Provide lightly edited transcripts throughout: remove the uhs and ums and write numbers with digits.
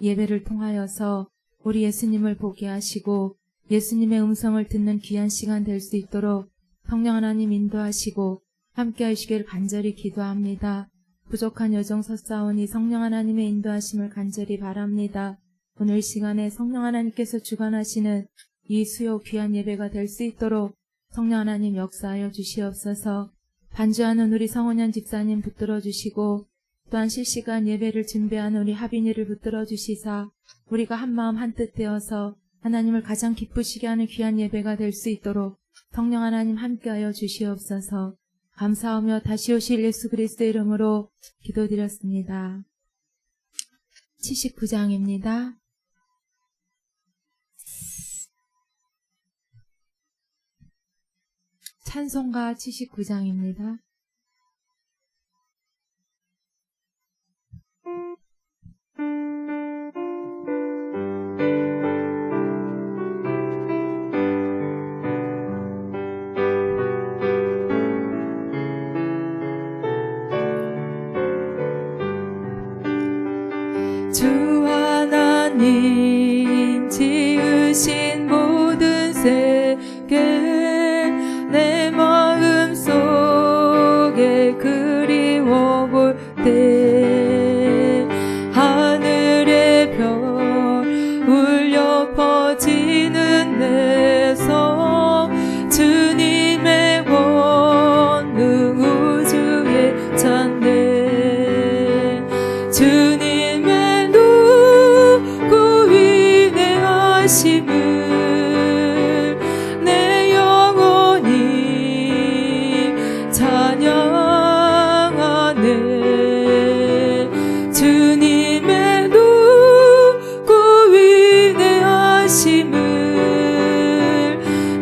예배를 통하여서 우리 예수님을 보게 하시고 예수님의 음성을 듣는 귀한 시간 될 수 있도록 성령 하나님 인도하시고 함께 하시기를 간절히 기도합니다. 부족한 여정 섰사오니 성령 하나님의 인도하심을 간절히 바랍니다. 오늘 시간에 성령 하나님께서 주관하시는 이 수요 귀한 예배가 될 수 있도록 성령 하나님 역사하여 주시옵소서. 반주하는 우리 성원현 집사님 붙들어 주시고 또한 실시간 예배를 준비하는 우리 하빈이를 붙들어 주시사 우리가 한마음 한뜻 되어서 하나님을 가장 기쁘시게 하는 귀한 예배가 될 수 있도록 성령 하나님 함께하여 주시옵소서. 감사하며 다시 오실 예수 그리스도의 이름으로 기도드렸습니다. 79장입니다. 찬송가 79장입니다. 주 하나님 지으신 모든 세계 내 마음 속에 그리워 볼 때 하늘의 별 울려 퍼지는 내 섬 주님의 권능 우주에 찬네 주님의 누구 위대하심을 내 영혼이 찬양하네 주님의 누구 위대하심을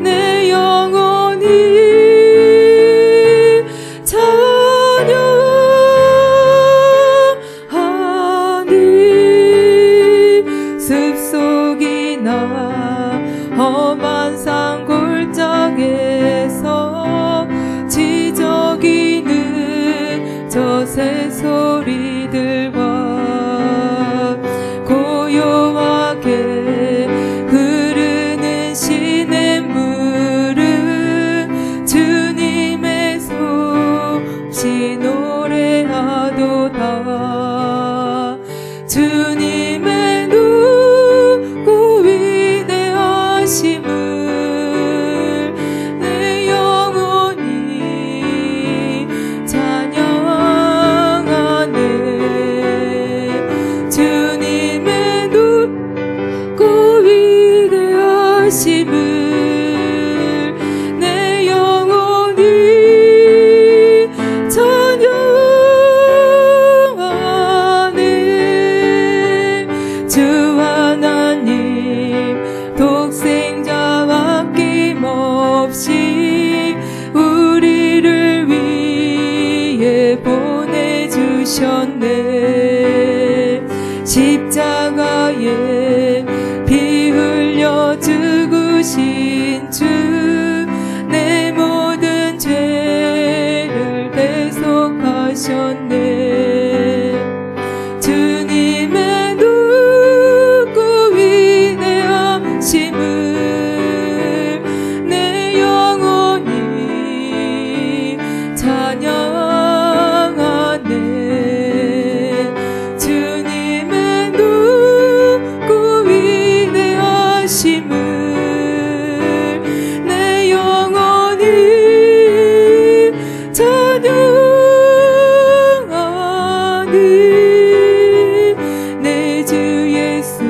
내 영혼이 찬양하니 습속이나 험한 산 골짜기에서 지저귀는 저 새소리들과 고요하게 흐르는 시냇물은 주님의 솜씨 노래하도다 주님의 누구 위대하심을 내 영혼이 찬양하네 주님의 누구 위대하심을 내 영혼이 찬양하네 주 하나님 독생자와 아낌없이 우리를 위해 보내주셨네 십자가에 피 흘려 죽으신 주 내 모든 죄를 대속하셨네 주님의 누구 위대하심을 내 영혼이 찬양하네 주님의 누구 위대하심을 내 영혼이 찬양하니 내 주 예수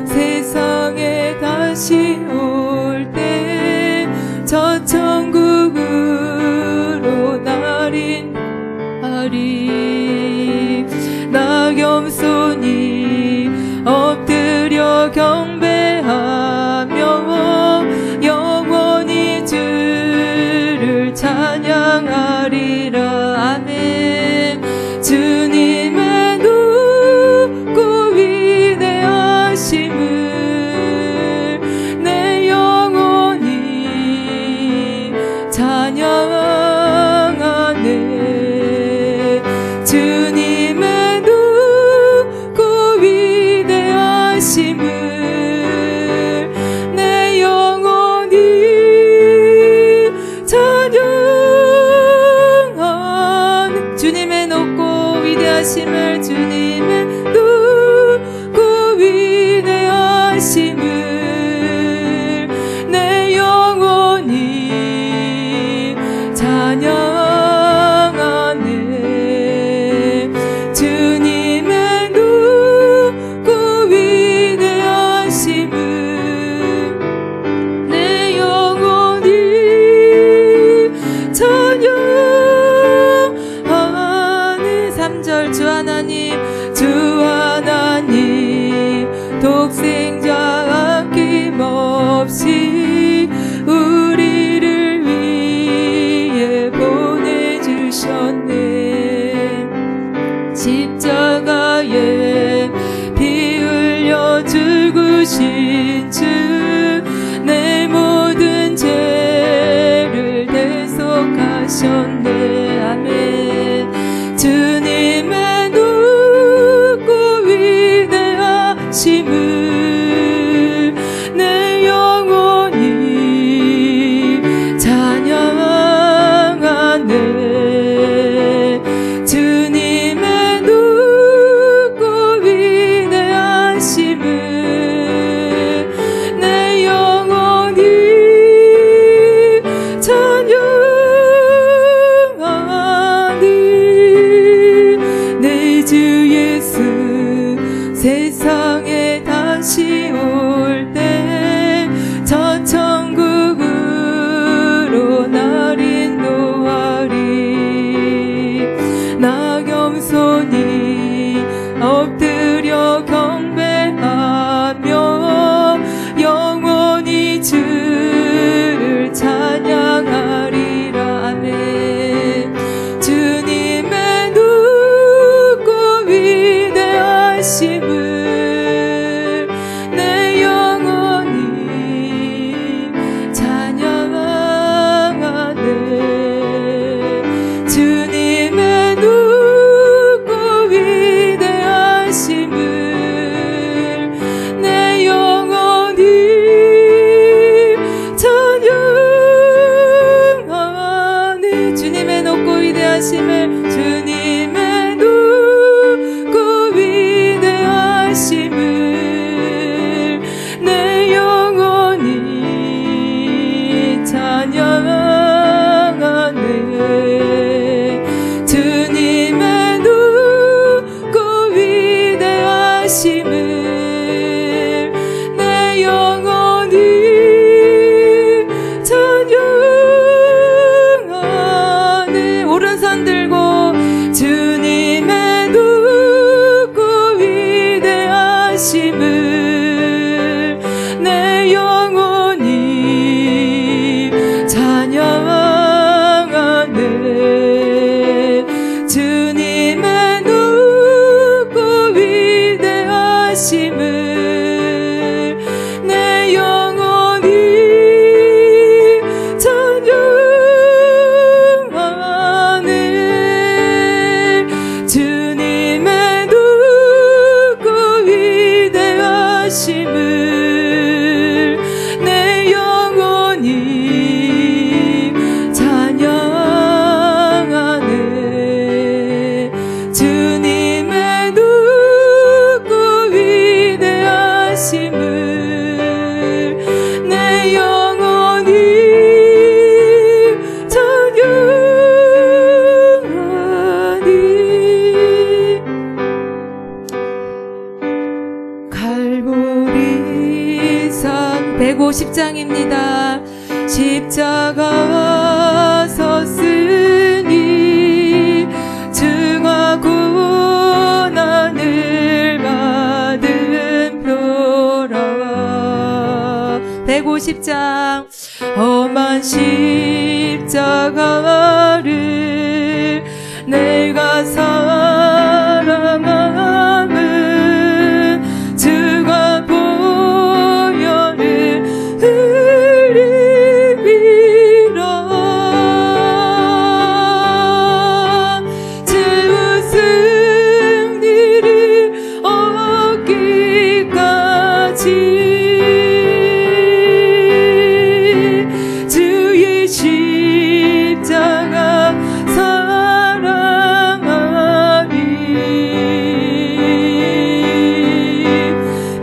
세상에 다시 올 때 저 천국으로 날 인하리 나 겸손히 엎드려 경배하며 영원히 주를 찬양하리라 아멘 주님의 누구 위대하심을 내 영혼이 찬양하네 주님의 누구 주신 주 내 모든 죄를 대속하셨네. 아멘. 주님의 높고 위대하심을 내 영혼이 찬양하네. 주님의 높고 위대하심을 내 영혼이 찬양하니. 내 주 예수 세상에 다시 올 때 저 천국으로 날 인도하리. 나 겸손히 엎드려 경배하며 영원히 주를 찬양하리라. 아멘. 주님의 높고 위대하심을 내 영혼이 찬양하네. 주님의 높고 위대하심을 내 영혼이 찬양하네. 주님의 높고 위대하심을 주님의 높고 위대하심을 내 영혼이 찬양하네. 주님의 높고 위대하심을 내 영혼이 찬양하네. 오른손 들고 주님의 높고 위대하심을 내 영혼이 찬양하네. 주님의 높고 위대하심을 내 영혼이 찬양하네. 주님의 높고 위대하심을 내 영혼이 찬양하네. 주님의 높고 위대하심을 내 영혼이 찬양하니. 갈보리산 150장입니다. 십자가 섰으니 주가 고난을 받은 표라. 150장. 험한 십자가를 내가 사랑함은 주가 보혈을 흘림이라. 주 승리를 얻기까지 주의 십자가 사랑하리.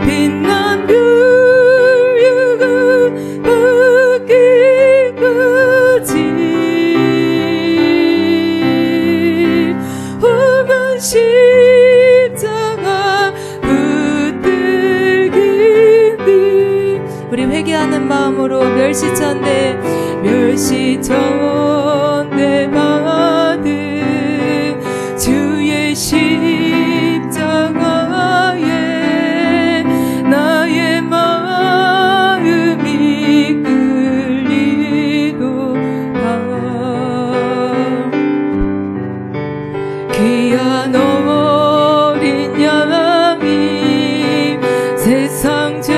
빛난 뷰유가 받기까지 험한 십자가 붙들기니. 우리 회개하는 마음으로 멸시천대 받은 주의 십자가에 나의 마음이 끌리도다. 귀한 어린 양이 세상 죄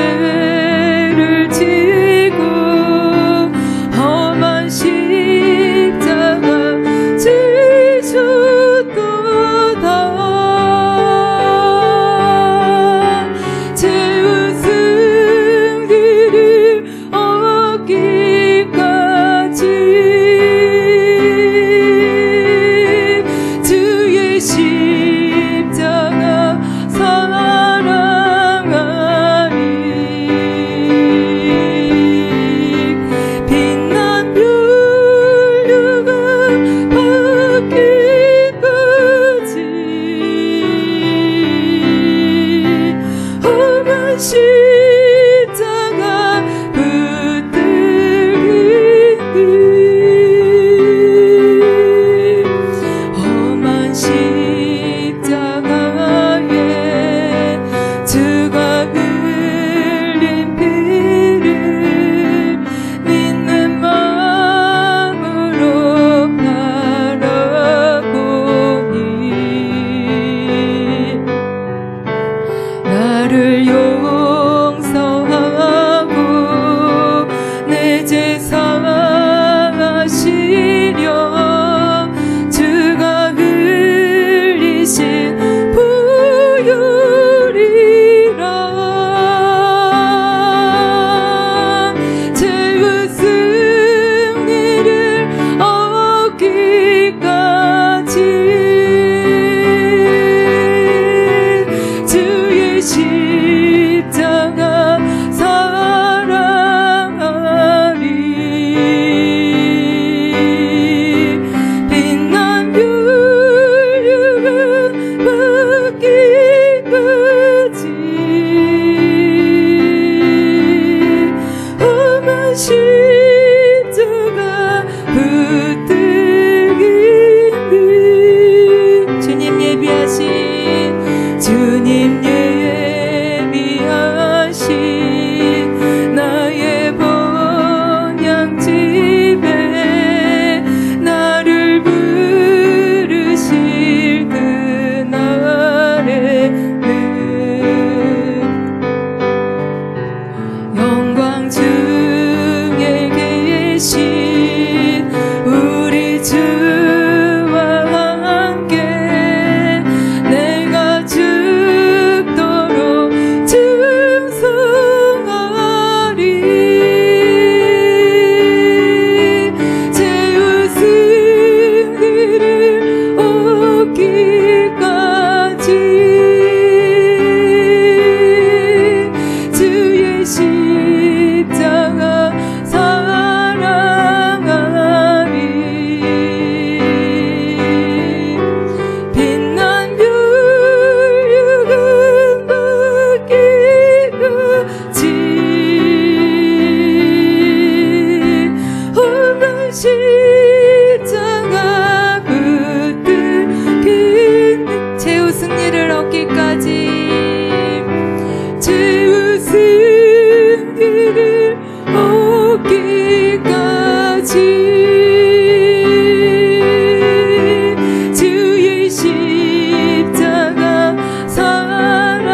나를 용서하고 내 죄 사하시려 주가 흘리신 부유리라 죄의 승리를 얻기까지 주의 십자가 사랑하리 빛난 율육은 받기까지 험한 십자가 붙들기니 주님 예비하신 주님 예비하신 나의 본향집에 나를 부르실 그날에는 영광 중에 계신 우리 주와 함께 내가 죽도록 충성하리 죄의 승리를 얻기까지 주의 십자가 사랑하리 빛난 율육은 받기까지 험한 십자가 붙들기는 죄의 승리를 얻기까지 죄의 승리를 얻기까지 주의 십자가 사랑하리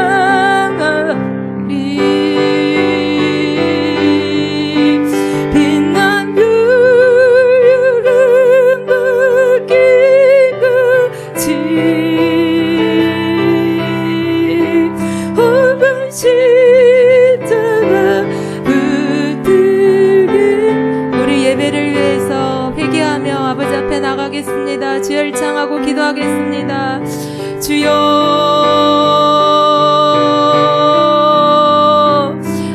빛난 율육은 받기까지 험한 십자가 붙들게 우리 예배를 위해서 회개하며 아버지 앞에 나가겠습니다. 주여 청하고 기도하겠습니다. 주여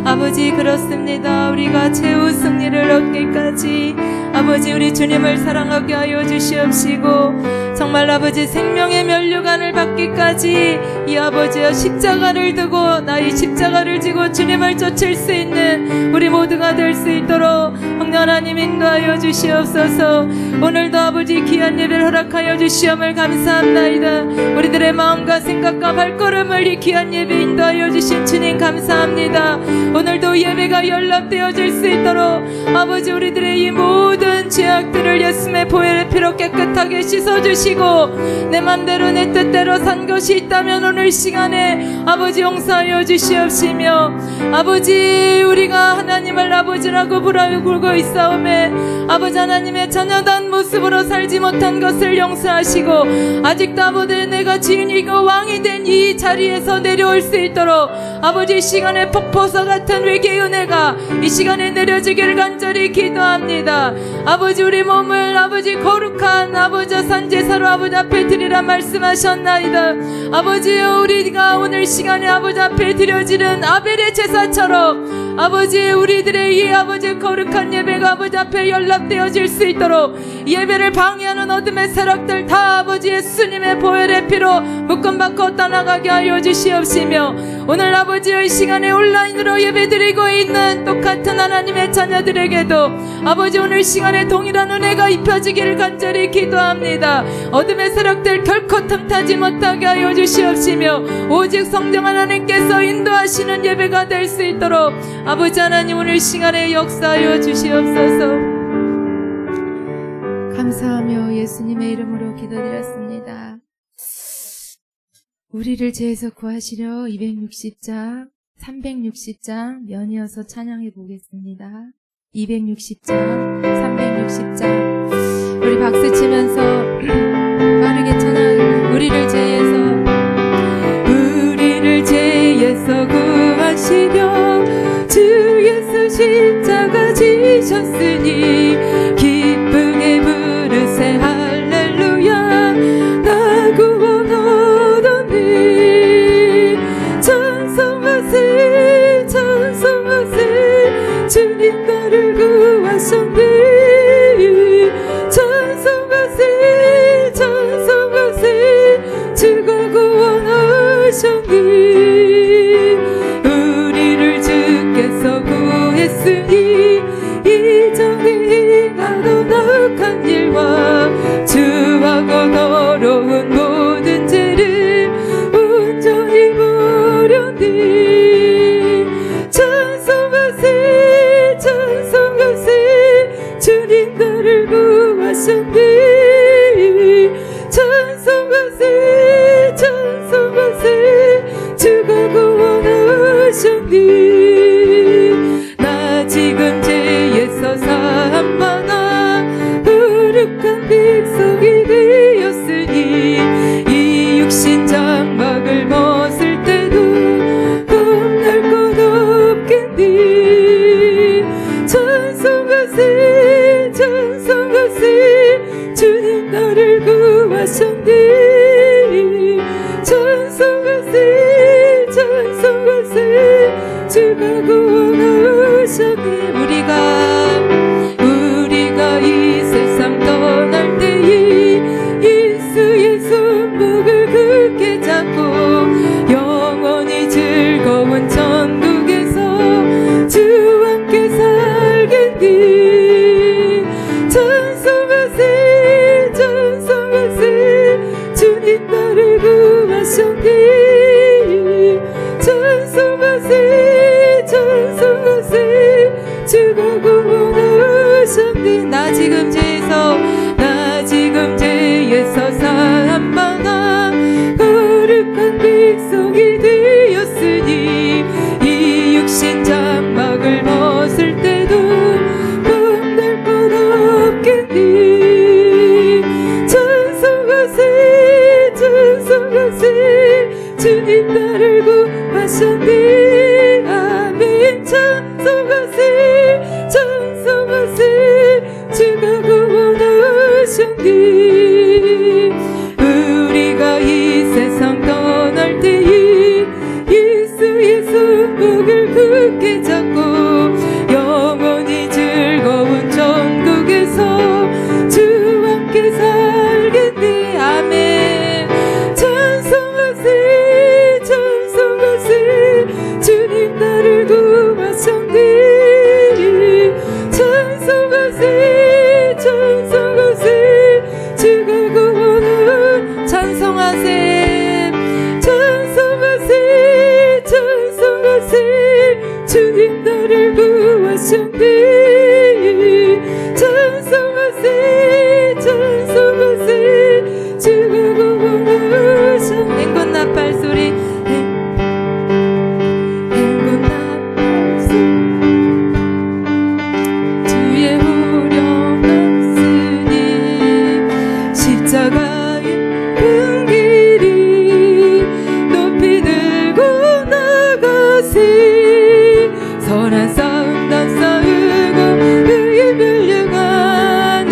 아버지 그렇습니다. 우리가 최후 승리를 얻기까지 아버지 우리 주님을 사랑하게 하여 주시옵시고 정말 아버지 생명의 면류관을 받기까지 이 아버지여 십자가를 두고 나의 십자가를 지고 주님을 쫓을 수 있는 우리 모두가 될 수 있도록 성령 하나님 인도하여 주시옵소서. 오늘도 아버지 귀한 예배를 허락하여 주시옵을 감사합나이다. 우리들의 마음과 생각과 발걸음을 이 귀한 예배 인도하여 주신 주님 감사합니다. 오늘도 예배가 연락되어질 수 있도록 아버지 우리들의 이 모든 죄악들을 예수님의 보혈의 피로 깨끗하게 씻어주시고 내 맘대로 내 뜻대로 산 것이 있다면 오늘 시간에 아버지 용서하여 주시옵시며 아버지 우리가 하나님을 아버지라고 부르고 있사오매 아버지 하나님의 자녀단 모습으로 살지 못한 것을 용서하시고 아직도 아버지 내가 지인이고 왕이 된 이 자리에서 내려올 수 있도록 아버지 이 시간에 폭포수 같은 외계의 은혜가 이 시간에 내려지기를 간절히 기도합니다. 아버지 우리 몸을 아버지 거룩한 아버지 산제사로 아버지 앞에 드리라 말씀하셨나이다. 아버지 우리가 오늘 시간에 아버지 앞에 드려지는 아벨의 제사처럼 아버지 우리들의 이 아버지 거룩한 예배가 아버지 앞에 연락되어질 수 있도록 예배를 방해하는 어둠의 세력들 다 아버지 예수님의 보혈의 피로 묶음받고 떠나가게 하여 주시옵시며 오늘 아버지의 시간에 온라인으로 예배드리고 있는 똑같은 하나님의 자녀들에게도 아버지 오늘 시간에 동일한 은혜가 입혀지기를 간절히 기도합니다. 어둠의 세력들 결코 틈타지 못하게 하여 주시옵시며 오직 성령 하나님께서 인도하시는 예배가 될 수 있도록 아버지 하나님 오늘 시간에 역사하여 주시옵소서. 감사하며 예수님의 이름으로 기도드렸습니다. 우리를 죄에서 구하시려 260장, 360장 연이어서 찬양해 보겠습니다. 260장, 360장 우리 박수 치면서 빠르게 찬양. 우리를 죄에서 구하시려 주 예수 십자가 지셨으니 기쁘게 부르세 할렐루야. 나 구원 얻었니. 찬송하세 찬송하세 주님 나를 구하셨니. 찬송하세 찬송하세 주가 구원하셨니. 우리를 주께서 구했으니 이전에 행하던 악한 일과 주하고 더러운 모든 죄를 온전히 버렸니. 찬송하세 찬송하세 주님 나를 구하셨니. 찬송하세 찬송하세 주가 구원하셨니. 나 지금 죄에서 사함받아 거룩한 백성이 되었으니 이 육신 장막을 벗을 때도 겁날 것 없겠니. 찬송하세 찬송하세 주님 나를 구하셨니. 찬송하세 찬송하세 주가 구원하셨니. 우리가 이 세상 떠날 때에 예수의 손목을 굳게 잡고 영원히 즐거운 천국에서 주와 함께 살겠니. 찬송하세 찬송하세 주님 나를 구하셨니. 찬송하세 찬송하세 주가 구원하셨니. 나 지금 죄에서 사함받아 거룩한 백성이 되었으니 이 육신 장막을 벗을 때도 겁날 것 없겠니. 찬송하세 찬송하세 주님 나를 구하셨니. 아멘. 찬송하세 찬송하세 주가 구원하셨니. 우리가 이 세상 떠날 때에 예수의 손목을 굳게 잡고 영원히 즐거운 천국에서 주와 함께 살겠니. 아멘. 찬송하세 찬송하세 주님 나를 구하셨니. 찬송하세 찬송하세 주가 구원하. 찬송하세 찬송하세 찬송하세 주님 나를 구하셨니. 찬송하세 찬송하세 주가 구원하셨니. 행군 나팔 소리 행군 나팔 소리 주의 후렴 났으니 십자가의 큰 길이 높이 들고 나가세. 선한 싸움 다 싸우고 의에 멸류관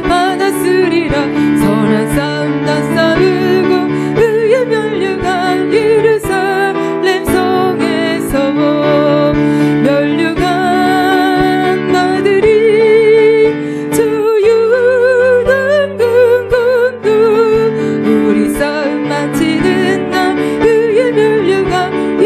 받았으리라. 선한 싸움 다 싸우고 의에 멸류관 예루살렘 성에서 멸류관 받으리. 주 유단 근건도 우리 싸움 마치는 날 의에 멸류관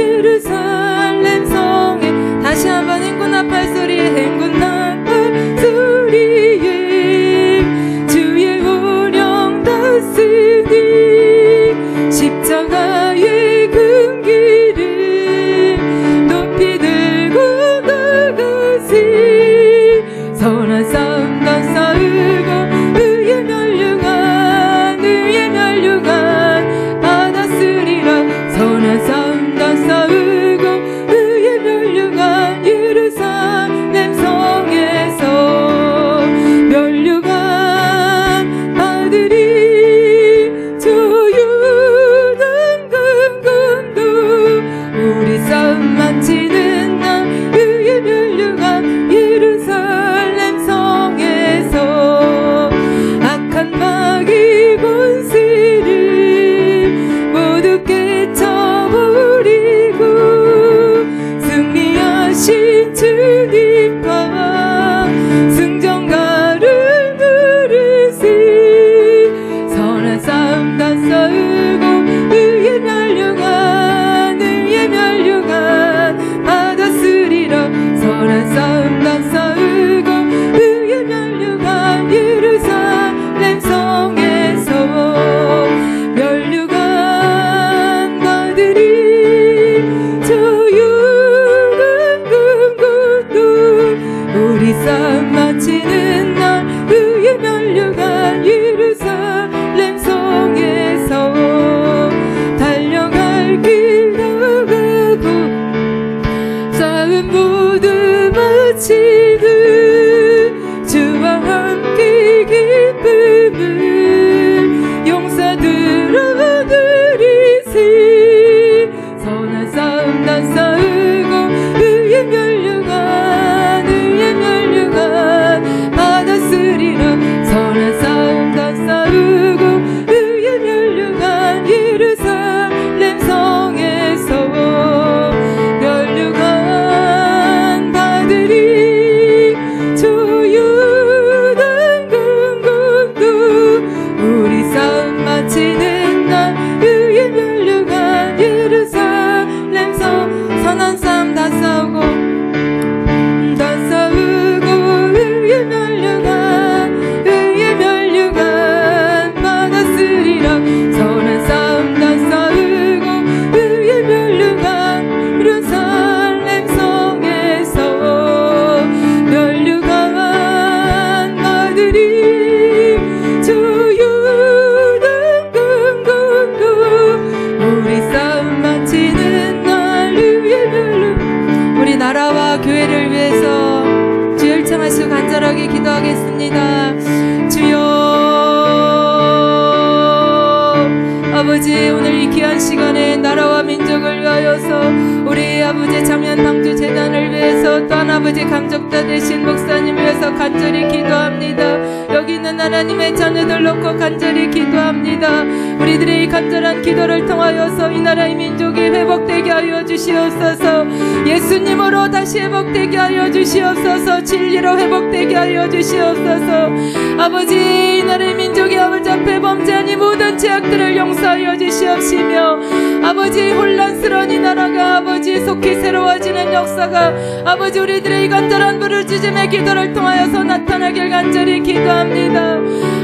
간절하게 기도하겠습니다. 주여 아버지, 오늘 이 귀한 시간에 나라와 민족을 위하여서 우리 아버지 장현 방주 재단을 위해서 또한 아버지 감독자 되신 목사님 위해서 간절히 기도합니다. 여기 있는 하나님의 자녀들 놓고 간절히 기도합니다. 우리들의 이 간절한 기도를 통하여서 이 나라의 민족이 회복되게 하여 주시옵소서. 예수님으로 다시 회복되게 하여 주시옵소서. 진리로 회복되게 하여 주시옵소서. 아버지, 이 나라의 민족이 아버지 앞에 범죄한 이 모든 죄악들을 용서하여 주시옵시며 아버지, 혼란스러운 이 나라가 아버지 속히 새로워지는 역사가 아버지 우리들의 이 간절한 부르짖음의 기도를 통하여서 나타나길 간절히 기도합니다.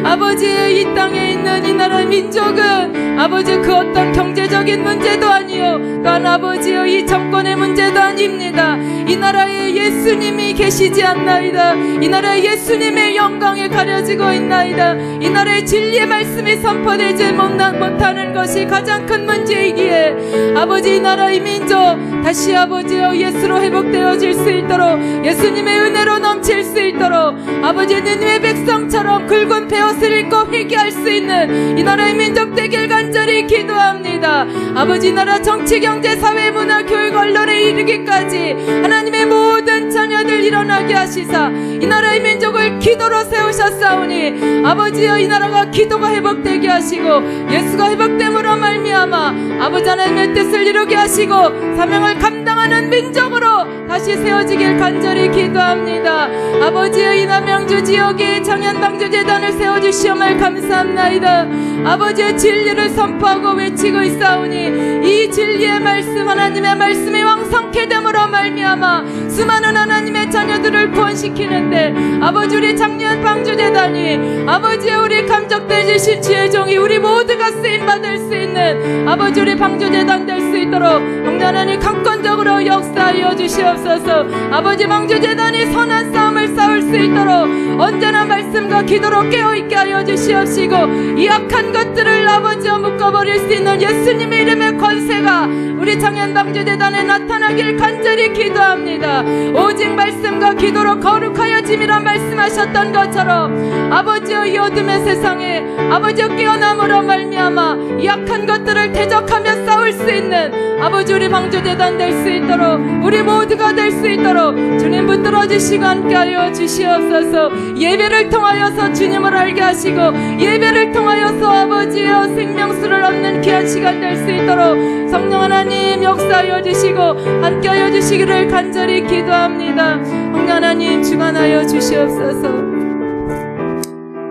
아버지, 이 땅에 있는 이 나라의 민족은 아버지 그 어떤 경제적인 문제도 아니요 또한 아버지여 이 정권의 문제도 아닙니다. 이 나라에 예수님이 계시지 않나이다. 이 나라에 예수님의 영광이 가려지고 있나이다. 이 나라의 진리의 말씀이 선포되지 못하는 것이 가장 큰 문제이기에 아버지 이 나라의 민족 다시 아버지여 예수로 회복되어질 수 있도록 예수님의 은혜로 넘칠 수 있도록 아버지 느느웨 백성처럼 굵은 베옷을 입고 회개할 수 있는 이 나라의 민족 되길 간절히 기도합니다. 아버지 이 나라 정치 경제 사회 문화 교육 언론에 이르기까지 하나님의 모든 자녀들 일어나게 하시사 이 나라의 민족을 기도로 세우셨사오니 아버지여 이 나라가 기도가 회복되게 하시고 예수가 회복됨으로 말미암아 아버지 하나님의 뜻을 이루게 하시고 사명을 감당하는 민족으로 다시 세워지길 간절히 기도합니다. 아버지의 이 남양주 지역에 장현방주재단을 세워주시옵을 감사합나이다. 아버지의 진리를 선포하고 외치고 있사오니 이 진리의 말씀 하나님의 말씀이 왕성케 됨으로 말미암아 수많은 하나님의 자녀들을 구원시키는데 아버지 우리 장현방주재단이 아버지의 우리 감적되신 주의 종이 우리 모두가 쓰임받을 수 있는 아버지 우리 방주재단 될 수 있도록 하나님 강권적으로 역사하여 주시옵소서. 아버지 방주재단이 선한 싸움을 싸울 수 있도록 언제나 말씀과 기도로 깨어있게 하여 주시옵시고 이 악한 것들을 아버지와 묶어버릴 수 있는 예수님의 이름의 권세가 우리 장현방주재단에 나타나길 간절히 기도합니다. 오직 말씀과 기도로 거룩하여짐이라 말씀하셨던 것처럼 아버지여 이 어둠의 세상에 아버지여 깨어남으로 말미암아 이 악한 것들을 대적하며 싸울 수 있는 아버지 우리 방주재단 될 수 있도록 우리 모두가 될 수 있도록 주님 붙들어 주시고 함께하여 주시옵소서. 예배를 통하여서 주님을 알게 하시고 예배를 통하여서 아버지여 생명수를 얻는 귀한 시간 될 수 있도록 성령 하나님 역사하여 주시고 함께하여 주시기를 간절히 기도합니다. 성령 하나님 주관하여 주시옵소서.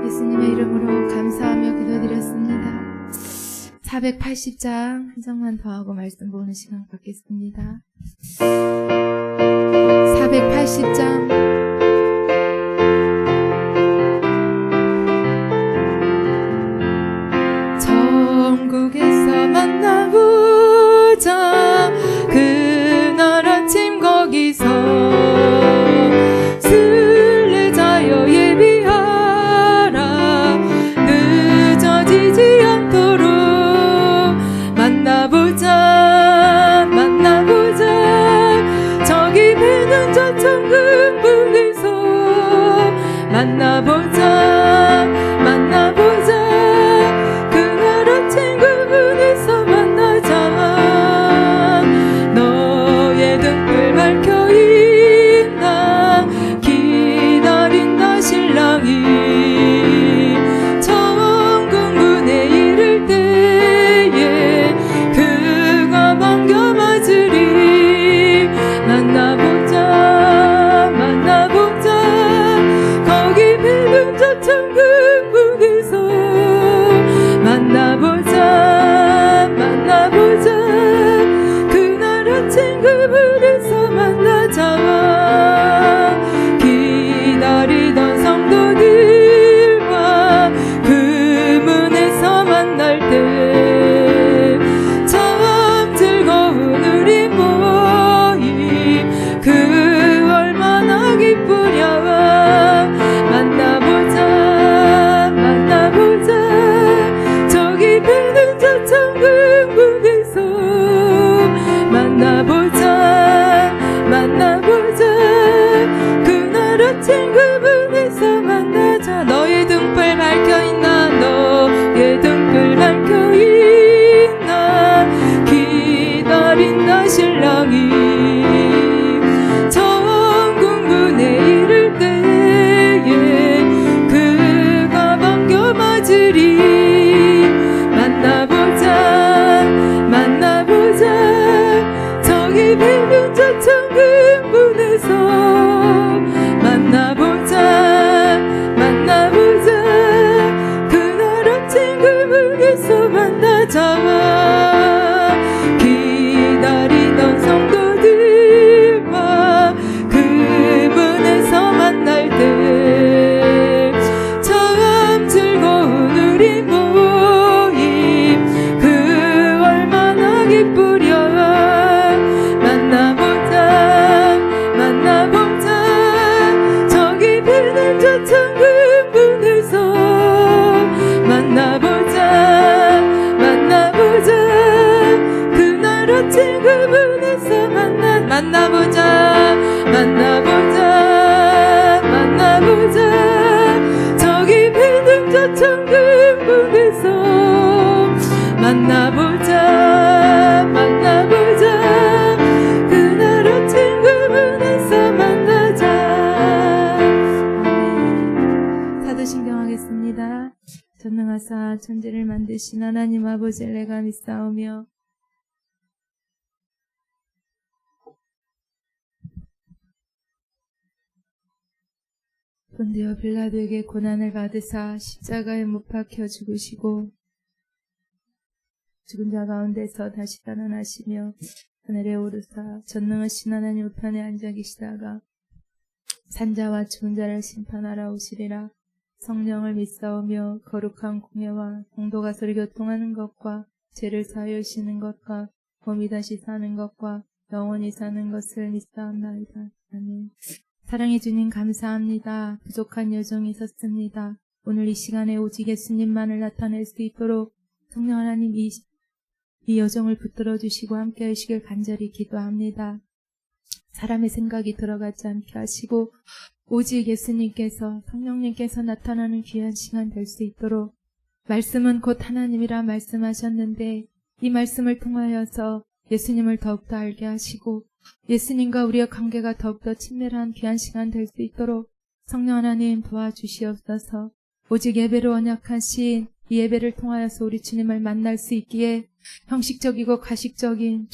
예수님의 이름으로 감사하며 기도드렸습니다. 480장 한 장만 더 하고 말씀 보는 시간 갖겠습니다. 480장 천국에서 만나보자 그날 아침 거기서 순례자여 예비하라 늦어지지 않도록 만나보자 저기 배는 저 천국 문 신랑이 전국문에 이를 때에 그가 반겨 맞으리. 만나보자 저기 비는 저 천근문에서 만나보자 그날 아침 그 문에서 만나자. 기다리던 성도들과 그분에서 만날 때 참 즐거운 우리 모임 그 얼마나 기쁘랴. 만나보자 저기 비는 저 천근문에서 만나보자 그날 아침 그분에서 만나보자 저기 비는 저 천근문에서 만나보자 그날 아침 그분에서 만나자. 아멘. 사도신경하겠습니다. 전능하사 천지를 만드신 하나님 아버지를 내가 믿사오며 본디오 빌라도에게 고난을 받으사 십자가에 못 박혀 죽으시고 죽은 자 가운데서 다시 살아나시며 하늘에 오르사 전능하신 하나님 우편에 앉아 계시다가 산자와 죽은 자를 심판하러 오시리라. 성령을 믿사오며 거룩한 공예와 성도가 서로 교통하는 것과 죄를 사하여시는 것과 몸이 다시 사는 것과 영원히 사는 것을 믿사옵나이다. 아멘. 사랑해 주님 감사합니다. 부족한 여정이 있었습니다. 오늘 이 시간에 오직 예수님만을 나타낼 수 있도록 성령 하나님 이 여정을 붙들어 주시고 함께 하시길 간절히 기도합니다. 사람의 생각이 들어가지 않게 하시고 오직 예수님께서 성령님께서 나타나는 귀한 시간 될 수 있도록 말씀은 곧 하나님이라 말씀하셨는데 이 말씀을 통하여서 예수님을 더욱더 알게 하시고 예수님과 우리의 관계가 더욱더 친밀한 귀한 시간 될 수 있도록 성령 하나님 도와주시옵소서. 오직 예배로 언약하신 이 예배를 통하여서 우리 주님을 만날 수 있기에 형식적이고 가식적인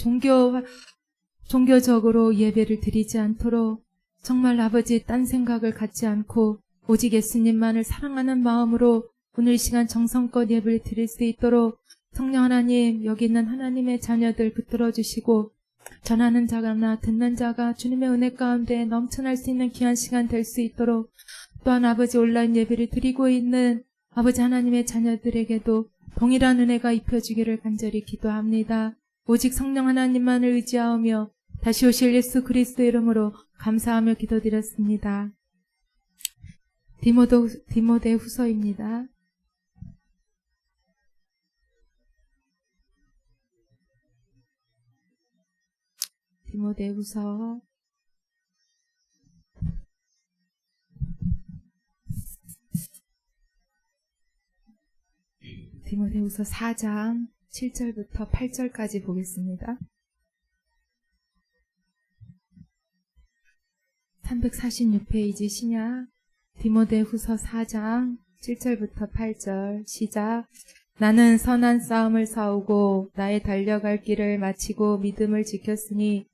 종교적으로 예배를 드리지 않도록 정말 아버지 딴 생각을 갖지 않고 오직 예수님만을 사랑하는 마음으로 오늘 이 시간 정성껏 예배를 드릴 수 있도록 성령 하나님 여기 있는 하나님의 자녀들 붙들어 주시고 전하는 자가나 듣는 자가 주님의 은혜 가운데 넘쳐날 수 있는 귀한 시간 될 수 있도록 또한 아버지 온라인 예배를 드리고 있는 아버지 하나님의 자녀들에게도 동일한 은혜가 입혀주기를 간절히 기도합니다. 오직 성령 하나님만을 의지하며 다시 오실 예수 그리스도의 이름으로 감사하며 기도드렸습니다. 디모데 후서입니다. 디모데후서 4장 7절부터 8절까지 보겠습니다. 346페이지 신약 디모데후서 4장 7절부터 8절 시작. 나는 선한 싸움을 싸우고 나의 달려갈 길을 마치고 믿음을 지켰으니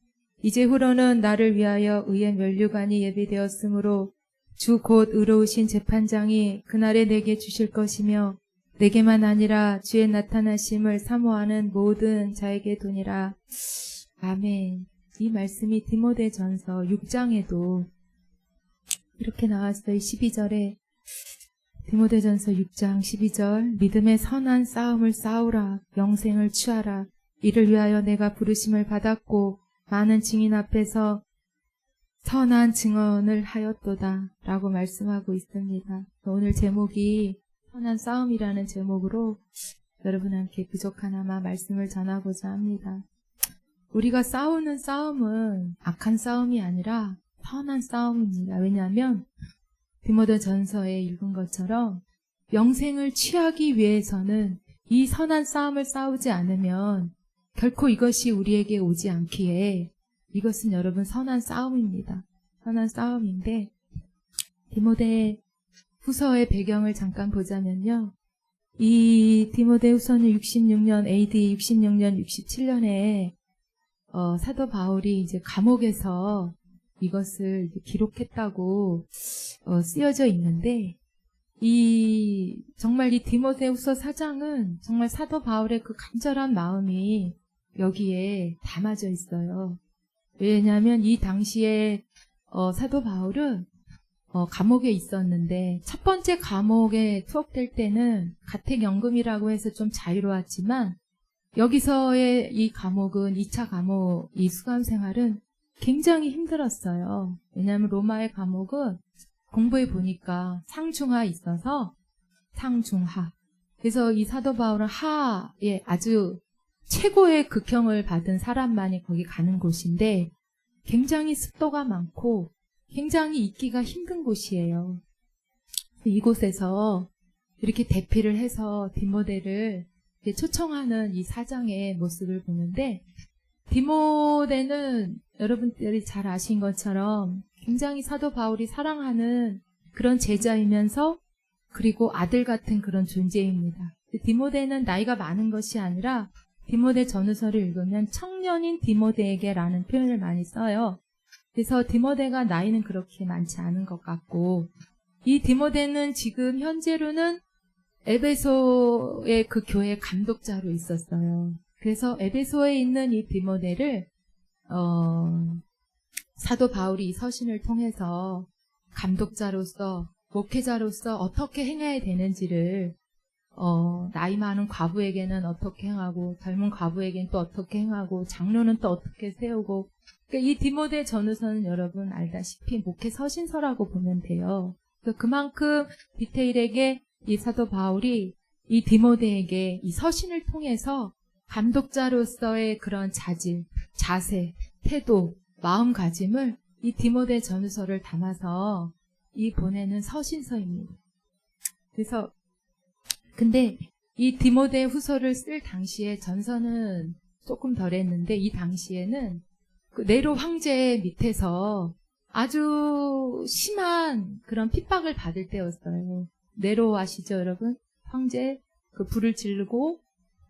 이제 후로는 나를 위하여 의의 면류관이 예비되었으므로 주 곧 의로우신 재판장이 그날에 내게 주실 것이며 내게만 아니라 주의 나타나심을 사모하는 모든 자에게 도니라. 아멘. 이 말씀이 디모데전서 6장에도 이렇게 나왔어요. 12절에 디모데전서 6장 12절 믿음의 선한 싸움을 싸우라. 영생을 취하라. 이를 위하여 내가 부르심을 받았고 많은 증인 앞에서 선한 증언을 하였도다 라고 말씀하고 있습니다. 오늘 제목이 선한 싸움이라는 제목으로 여러분한테 부족하나마 말씀을 전하고자 합니다. 우리가 싸우는 싸움은 악한 싸움이 아니라 선한 싸움입니다. 왜냐하면 디모데전서에 읽은 것처럼 영생을 취하기 위해서는 이 선한 싸움을 싸우지 않으면 결코 이것이 우리에게 오지 않기에 이것은 여러분 선한 싸움입니다. 선한 싸움인데 디모데 후서의 배경을 잠깐 보자면요. 이 디모데 후서는 66년 AD 66년 67년에 사도 바울이 이제 감옥에서 이것을 기록했다고 쓰여져 있는데 정말 이 디모데후서 4장은 정말 사도 바울의 그 간절한 마음이 여기에 담아져 있어요. 왜냐하면 이 당시에 사도 바울은 감옥에 있었는데 첫 번째 감옥에 투옥될 때는 가택연금이라고 해서 좀 자유로웠지만 여기서의 이 감옥은 2차 감옥 이 수감 생활은 굉장히 힘들었어요. 왜냐하면 로마의 감옥은 공부해 보니까 상중하 있어서 상중하. 그래서 이 사도 바울은 하에 아주 최고의 극형을 받은 사람만이 거기 가는 곳인데 굉장히 습도가 많고 굉장히 있기가 힘든 곳이에요. 이곳에서 이렇게 대피를 해서 디모데를 초청하는 이 사장의 모습을 보는데 디모데는 여러분들이 잘 아신 것처럼 굉장히 사도 바울이 사랑하는 그런 제자이면서 그리고 아들 같은 그런 존재입니다. 디모데는 나이가 많은 것이 아니라 디모데 전후서를 읽으면 청년인 디모데에게라는 표현을 많이 써요. 그래서 디모데가 나이는 그렇게 많지 않은 것 같고 이 디모데는 지금 현재로는 에베소의 그 교회 감독자로 있었어요. 그래서 에베소에 있는 이 디모데를 사도 바울이 이 서신을 통해서 감독자로서 목회자로서 어떻게 행해야 되는지를 나이 많은 과부에게는 어떻게 행하고 젊은 과부에게는 또 어떻게 행하고 장로는 또 어떻게 세우고 그러니까 이 디모데 전후서는 여러분 알다시피 목회 서신서라고 보면 돼요. 그만큼 디테일하게 이 사도 바울이 이 디모데에게 이 서신을 통해서 감독자로서의 그런 자질, 자세, 태도, 마음가짐을 이 디모데 전후서를 담아서 이 보내는 서신서입니다. 그래서 근데 이 디모데 후서를 쓸 당시에 전서는 조금 덜했는데 이 당시에는 그 네로 황제 밑에서 아주 심한 그런 핍박을 받을 때였어요. 네로 아시죠, 여러분? 황제 그 불을 지르고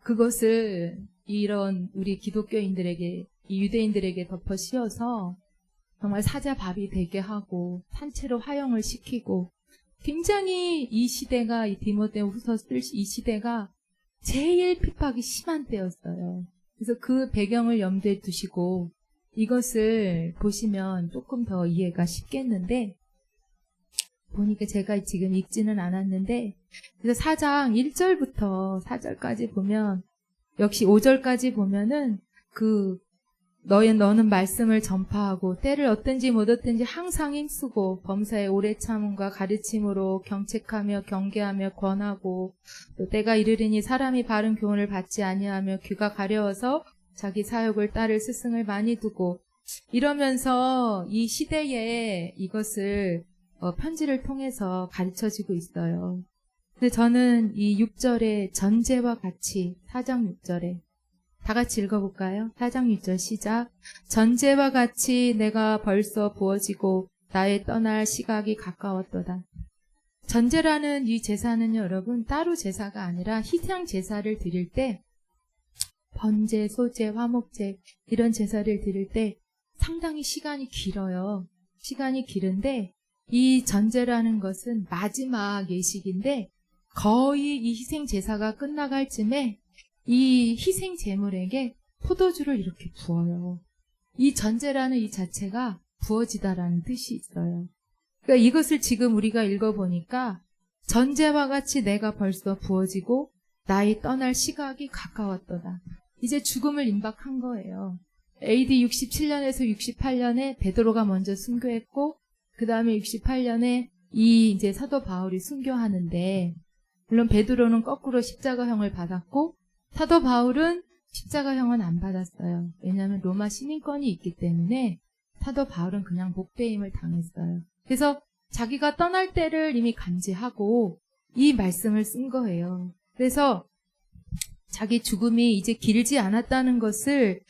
그것을 이런 우리 기독교인들에게 이 유대인들에게 덮어 씌워서 정말 사자밥이 되게 하고 산채로 화형을 시키고 굉장히 이 시대가 이 디모데 후서 쓸 이 시대가 제일 핍박이 심한 때였어요. 그래서 그 배경을 염두에 두시고 이것을 보시면 조금 더 이해가 쉽겠는데 보니까 제가 지금 읽지는 않았는데 그래서 4장 1절부터 4절까지 보면 역시 5절까지 보면은 너는 말씀을 전파하고 때를 어떤지 못 어떤지 항상 힘쓰고 범사의 오래 참음과 가르침으로 경책하며 경계하며 권하고 또 때가 이르리니 사람이 바른 교훈을 받지 아니하며 귀가 가려워서 자기 사욕을 따를 스승을 많이 두고 이러면서 이 시대에 이것을 편지를 통해서 가르쳐지고 있어요. 근데 저는 이 6절의 전제와 같이 4장 6절에 다 같이 읽어볼까요? 4장 6절 시작. 전제와 같이 내가 벌써 부어지고 나의 떠날 시각이 가까웠도다. 전제라는 이 제사는 여러분 따로 제사가 아니라 희생 제사를 드릴 때 번제, 소제, 화목제 이런 제사를 드릴 때 상당히 시간이 길어요. 시간이 길은데 이 전제라는 것은 마지막 예식인데 거의 이 희생 제사가 끝나갈 쯤에 이 희생 제물에게 포도주를 이렇게 부어요. 이 전제라는 이 자체가 부어지다라는 뜻이 있어요. 그러니까 이것을 지금 우리가 읽어보니까 전제와 같이 내가 벌써 부어지고 나의 떠날 시각이 가까웠도다. 이제 죽음을 임박한 거예요. AD 67년에서 68년에 베드로가 먼저 순교했고 그 다음에 68년에 이제 사도 바울이 순교하는데 물론 베드로는 거꾸로 십자가형을 받았고 사도 바울은 십자가형은 안 받았어요. 왜냐하면 로마 시민권이 있기 때문에 사도 바울은 그냥 목배임을 당했어요. 그래서 자기가 떠날 때를 이미 감지하고 이 말씀을 쓴 거예요. 그래서 자기 죽음이 이제 길지 않았다는 것을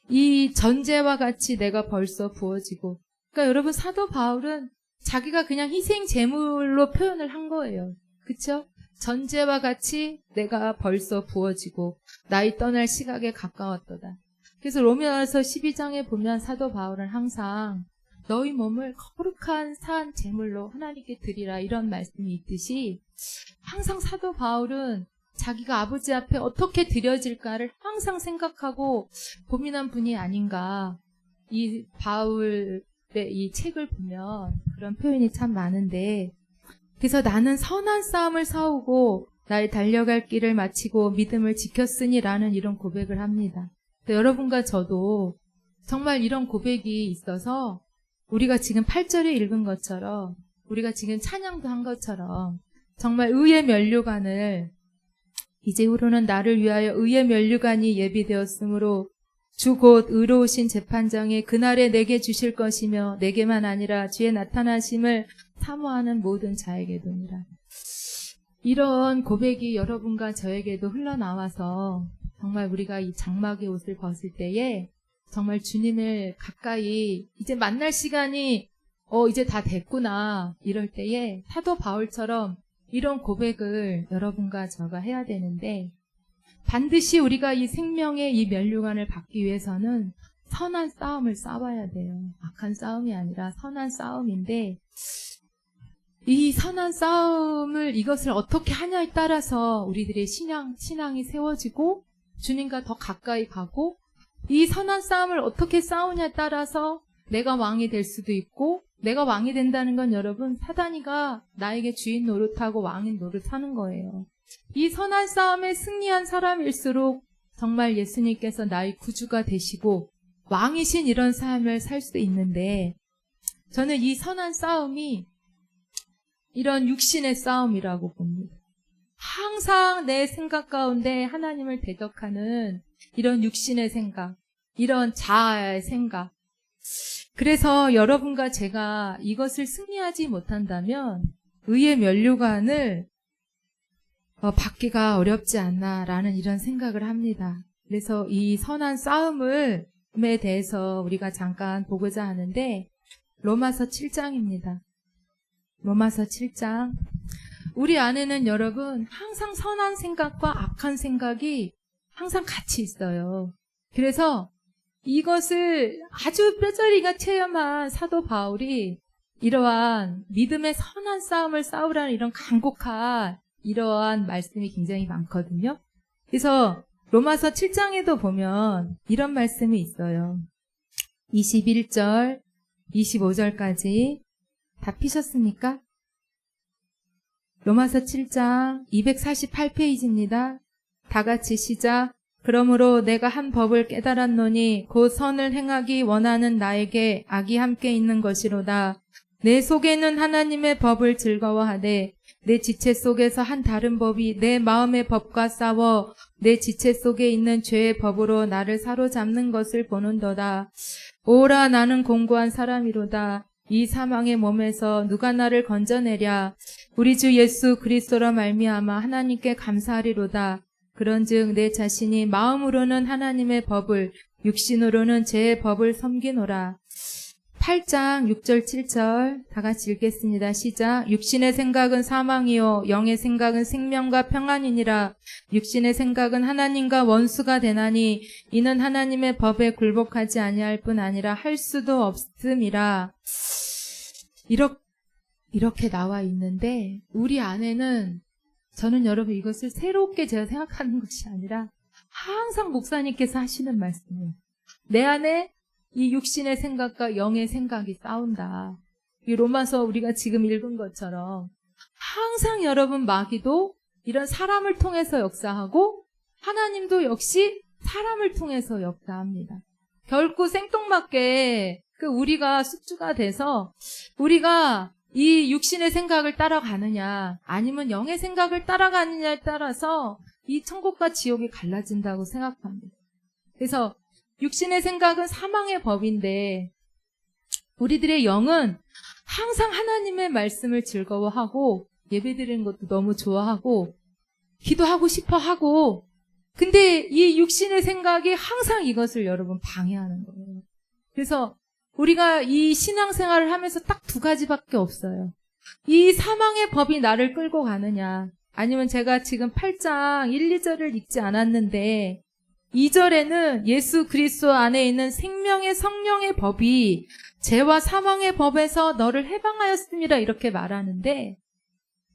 이 전제와 같이 내가 벌써 부어지고, 그러니까 여러분 사도 바울은 자기가 그냥 희생 제물로 표현을 한 거예요. 그쵸? 전제와 같이 내가 벌써 부어지고 나의 떠날 시각에 가까웠도다. 그래서 로마서 12장에 보면 사도 바울은 항상 너희 몸을 거룩한 산 제물로 하나님께 드리라 이런 말씀이 있듯이 항상 사도 바울은 자기가 아버지 앞에 어떻게 드려질까를 항상 생각하고 고민한 분이 아닌가. 이 바울의 이 책을 보면 그런 표현이 참 많은데, 그래서 나는 선한 싸움을 싸우고 나의 달려갈 길을 마치고 믿음을 지켰으니라는 이런 고백을 합니다. 여러분과 저도 정말 이런 고백이 있어서 우리가 지금 8절에 읽은 것처럼, 우리가 지금 찬양도 한 것처럼 정말 의의 면류관을, 이제후로는 나를 위하여 의의 면류관이 예비되었으므로 주 곧 의로우신 재판장이 그날에 내게 주실 것이며 내게만 아니라 주의 나타나심을 사모하는 모든 자에게도니라. 이런 고백이 여러분과 저에게도 흘러나와서 정말 우리가 이 장막의 옷을 벗을 때에 정말 주님을 가까이 이제 만날 시간이 이제 다 됐구나 이럴 때에 사도 바울처럼 이런 고백을 여러분과 저가 해야 되는데, 반드시 우리가 이 생명의 이 면류관을 받기 위해서는 선한 싸움을 싸워야 돼요. 악한 싸움이 아니라 선한 싸움인데, 이 선한 싸움을 이것을 어떻게 하냐에 따라서 우리들의 신앙이 세워지고 주님과 더 가까이 가고, 이 선한 싸움을 어떻게 싸우냐에 따라서 내가 왕이 될 수도 있고, 내가 왕이 된다는 건 여러분 사단이가 나에게 주인 노릇하고 왕인 노릇하는 거예요. 이 선한 싸움에 승리한 사람일수록 정말 예수님께서 나의 구주가 되시고 왕이신 이런 삶을 살 수 있는데, 저는 이 선한 싸움이 이런 육신의 싸움이라고 봅니다. 항상 내 생각 가운데 하나님을 대적하는 이런 육신의 생각, 이런 자아의 생각. 그래서 여러분과 제가 이것을 승리하지 못한다면 의의 면류관을 받기가 어렵지 않나라는 이런 생각을 합니다. 그래서 이 선한 싸움에 대해서 우리가 잠깐 보고자 하는데, 로마서 7장입니다. 로마서 7장. 우리 안에는 여러분 항상 선한 생각과 악한 생각이 항상 같이 있어요. 그래서 이것을 아주 뼈저리가 체험한 사도 바울이 이러한 믿음의 선한 싸움을 싸우라는 이런 간곡한 이러한 말씀이 굉장히 많거든요. 그래서 로마서 7장에도 보면 이런 말씀이 있어요. 21절, 25절까지 다 피셨습니까? 로마서 7장 248페이지입니다. 다 같이 시작. 그러므로 내가 한 법을 깨달았노니 곧 선을 행하기 원하는 나에게 악이 함께 있는 것이로다. 내 속에는 하나님의 법을 즐거워하되 내 지체 속에서 한 다른 법이 내 마음의 법과 싸워 내 지체 속에 있는 죄의 법으로 나를 사로잡는 것을 보는도다. 오라, 나는 공고한 사람이로다. 이 사망의 몸에서 누가 나를 건져내랴. 우리 주 예수 그리스도로 말미암아 하나님께 감사하리로다. 그런즉 내 자신이 마음으로는 하나님의 법을, 육신으로는 죄의 법을 섬기노라. 8장 6절 7절 다 같이 읽겠습니다. 시작. 육신의 생각은 사망이요 영의 생각은 생명과 평안이니라. 육신의 생각은 하나님과 원수가 되나니 이는 하나님의 법에 굴복하지 아니할 뿐 아니라 할 수도 없음이라. 이렇게 나와 있는데, 우리 안에는, 저는 여러분 이것을 새롭게 제가 생각하는 것이 아니라 항상 목사님께서 하시는 말씀이에요. 내 안에 이 육신의 생각과 영의 생각이 싸운다. 이 로마서 우리가 지금 읽은 것처럼 항상 여러분 마귀도 이런 사람을 통해서 역사하고 하나님도 역시 사람을 통해서 역사합니다. 결코 생뚱맞게 우리가 숙주가 돼서 우리가 이 육신의 생각을 따라가느냐 아니면 영의 생각을 따라가느냐에 따라서 이 천국과 지옥이 갈라진다고 생각합니다. 그래서 육신의 생각은 사망의 법인데 우리들의 영은 항상 하나님의 말씀을 즐거워하고 예배드리는 것도 너무 좋아하고 기도하고 싶어 하고 근데 이 육신의 생각이 항상 이것을 여러분 방해하는 거예요. 그래서 우리가 이 신앙생활을 하면서 딱 두 가지밖에 없어요. 이 사망의 법이 나를 끌고 가느냐, 아니면 제가 지금 8장 1, 2절을 읽지 않았는데 2절에는 예수 그리스도 안에 있는 생명의 성령의 법이 죄와 사망의 법에서 너를 해방하였습니다 이렇게 말하는데,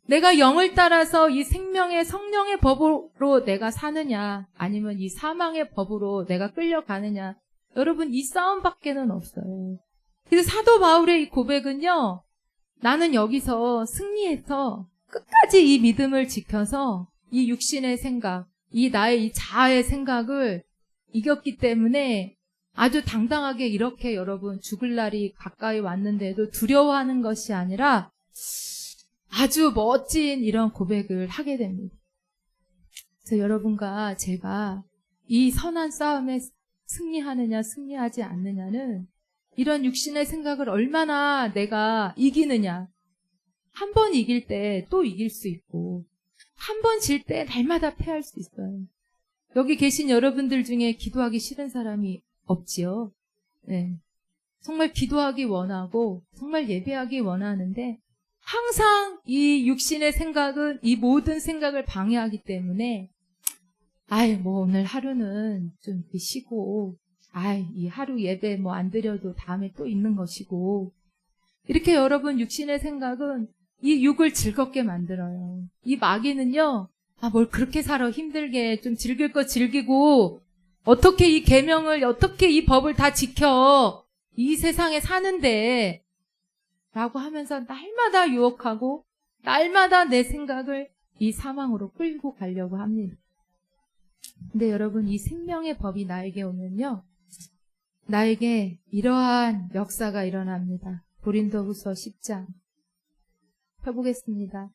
내가 영을 따라서 이 생명의 성령의 법으로 내가 사느냐, 아니면 이 사망의 법으로 내가 끌려가느냐, 여러분 이 싸움밖에는 없어요. 그래서 사도 바울의 이 고백은요, 나는 여기서 승리해서 끝까지 이 믿음을 지켜서 이 육신의 생각, 이 나의 이 자아의 생각을 이겼기 때문에 아주 당당하게 이렇게 여러분 죽을 날이 가까이 왔는데도 두려워하는 것이 아니라 아주 멋진 이런 고백을 하게 됩니다. 그래서 여러분과 제가 이 선한 싸움에 승리하느냐 승리하지 않느냐는 이런 육신의 생각을 얼마나 내가 이기느냐. 한 번 이길 때 또 이길 수 있고, 한 번 질 때 날마다 패할 수 있어요. 여기 계신 여러분들 중에 기도하기 싫은 사람이 없지요. 네. 정말 기도하기 원하고 정말 예배하기 원하는데 항상 이 육신의 생각은 이 모든 생각을 방해하기 때문에 뭐 오늘 하루는 좀 쉬고 이 하루 예배 뭐 안 드려도 다음에 또 있는 것이고, 이렇게 여러분 육신의 생각은 이 육을 즐겁게 만들어요. 이 마귀는요, 뭘 그렇게 살아 힘들게 좀 즐길 거 즐기고 어떻게 이 계명을 어떻게 이 법을 다 지켜 이 세상에 사는데 라고 하면서 날마다 유혹하고 날마다 내 생각을 이 사망으로 끌고 가려고 합니다. 근데 여러분 이 생명의 법이 나에게 오면요, 나에게 이러한 역사가 일어납니다. 고린도후서 10장 펴보겠습니다.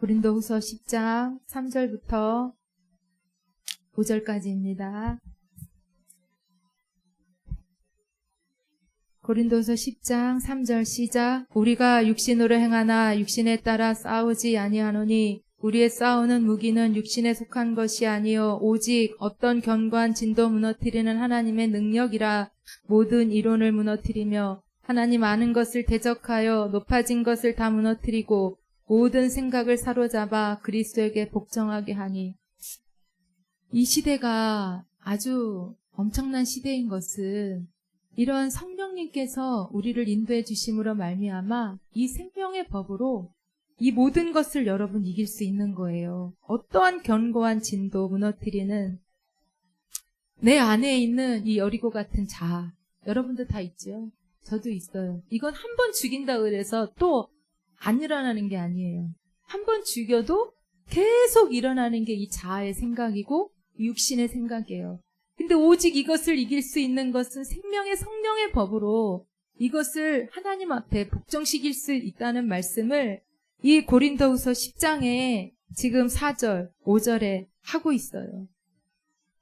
고린도후서 10장 3절부터 5절까지입니다. 고린도서 10장 3절 시작. 우리가 육신으로 행하나 육신에 따라 싸우지 아니하노니 우리의 싸우는 무기는 육신에 속한 것이 아니요 오직 어떤 견고한 진도 무너뜨리는 하나님의 능력이라. 모든 이론을 무너뜨리며 하나님 아는 것을 대적하여 높아진 것을 다 무너뜨리고 모든 생각을 사로잡아 그리스도에게 복종하게 하니. 이 시대가 아주 엄청난 시대인 것은 이런 성령님께서 우리를 인도해 주심으로 말미암아 이 생명의 법으로 이 모든 것을 여러분 이길 수 있는 거예요. 어떠한 견고한 진도 무너뜨리는 내 안에 있는 이 여리고 같은 자아, 여러분도 다 있죠? 저도 있어요. 이건 한 번 죽인다고 해서 또 안 일어나는 게 아니에요. 한 번 죽여도 계속 일어나는 게 이 자아의 생각이고 육신의 생각이에요. 근데 오직 이것을 이길 수 있는 것은 생명의 성령의 법으로 이것을 하나님 앞에 복종시킬 수 있다는 말씀을 이 고린도후서 10장에 지금 4절, 5절에 하고 있어요.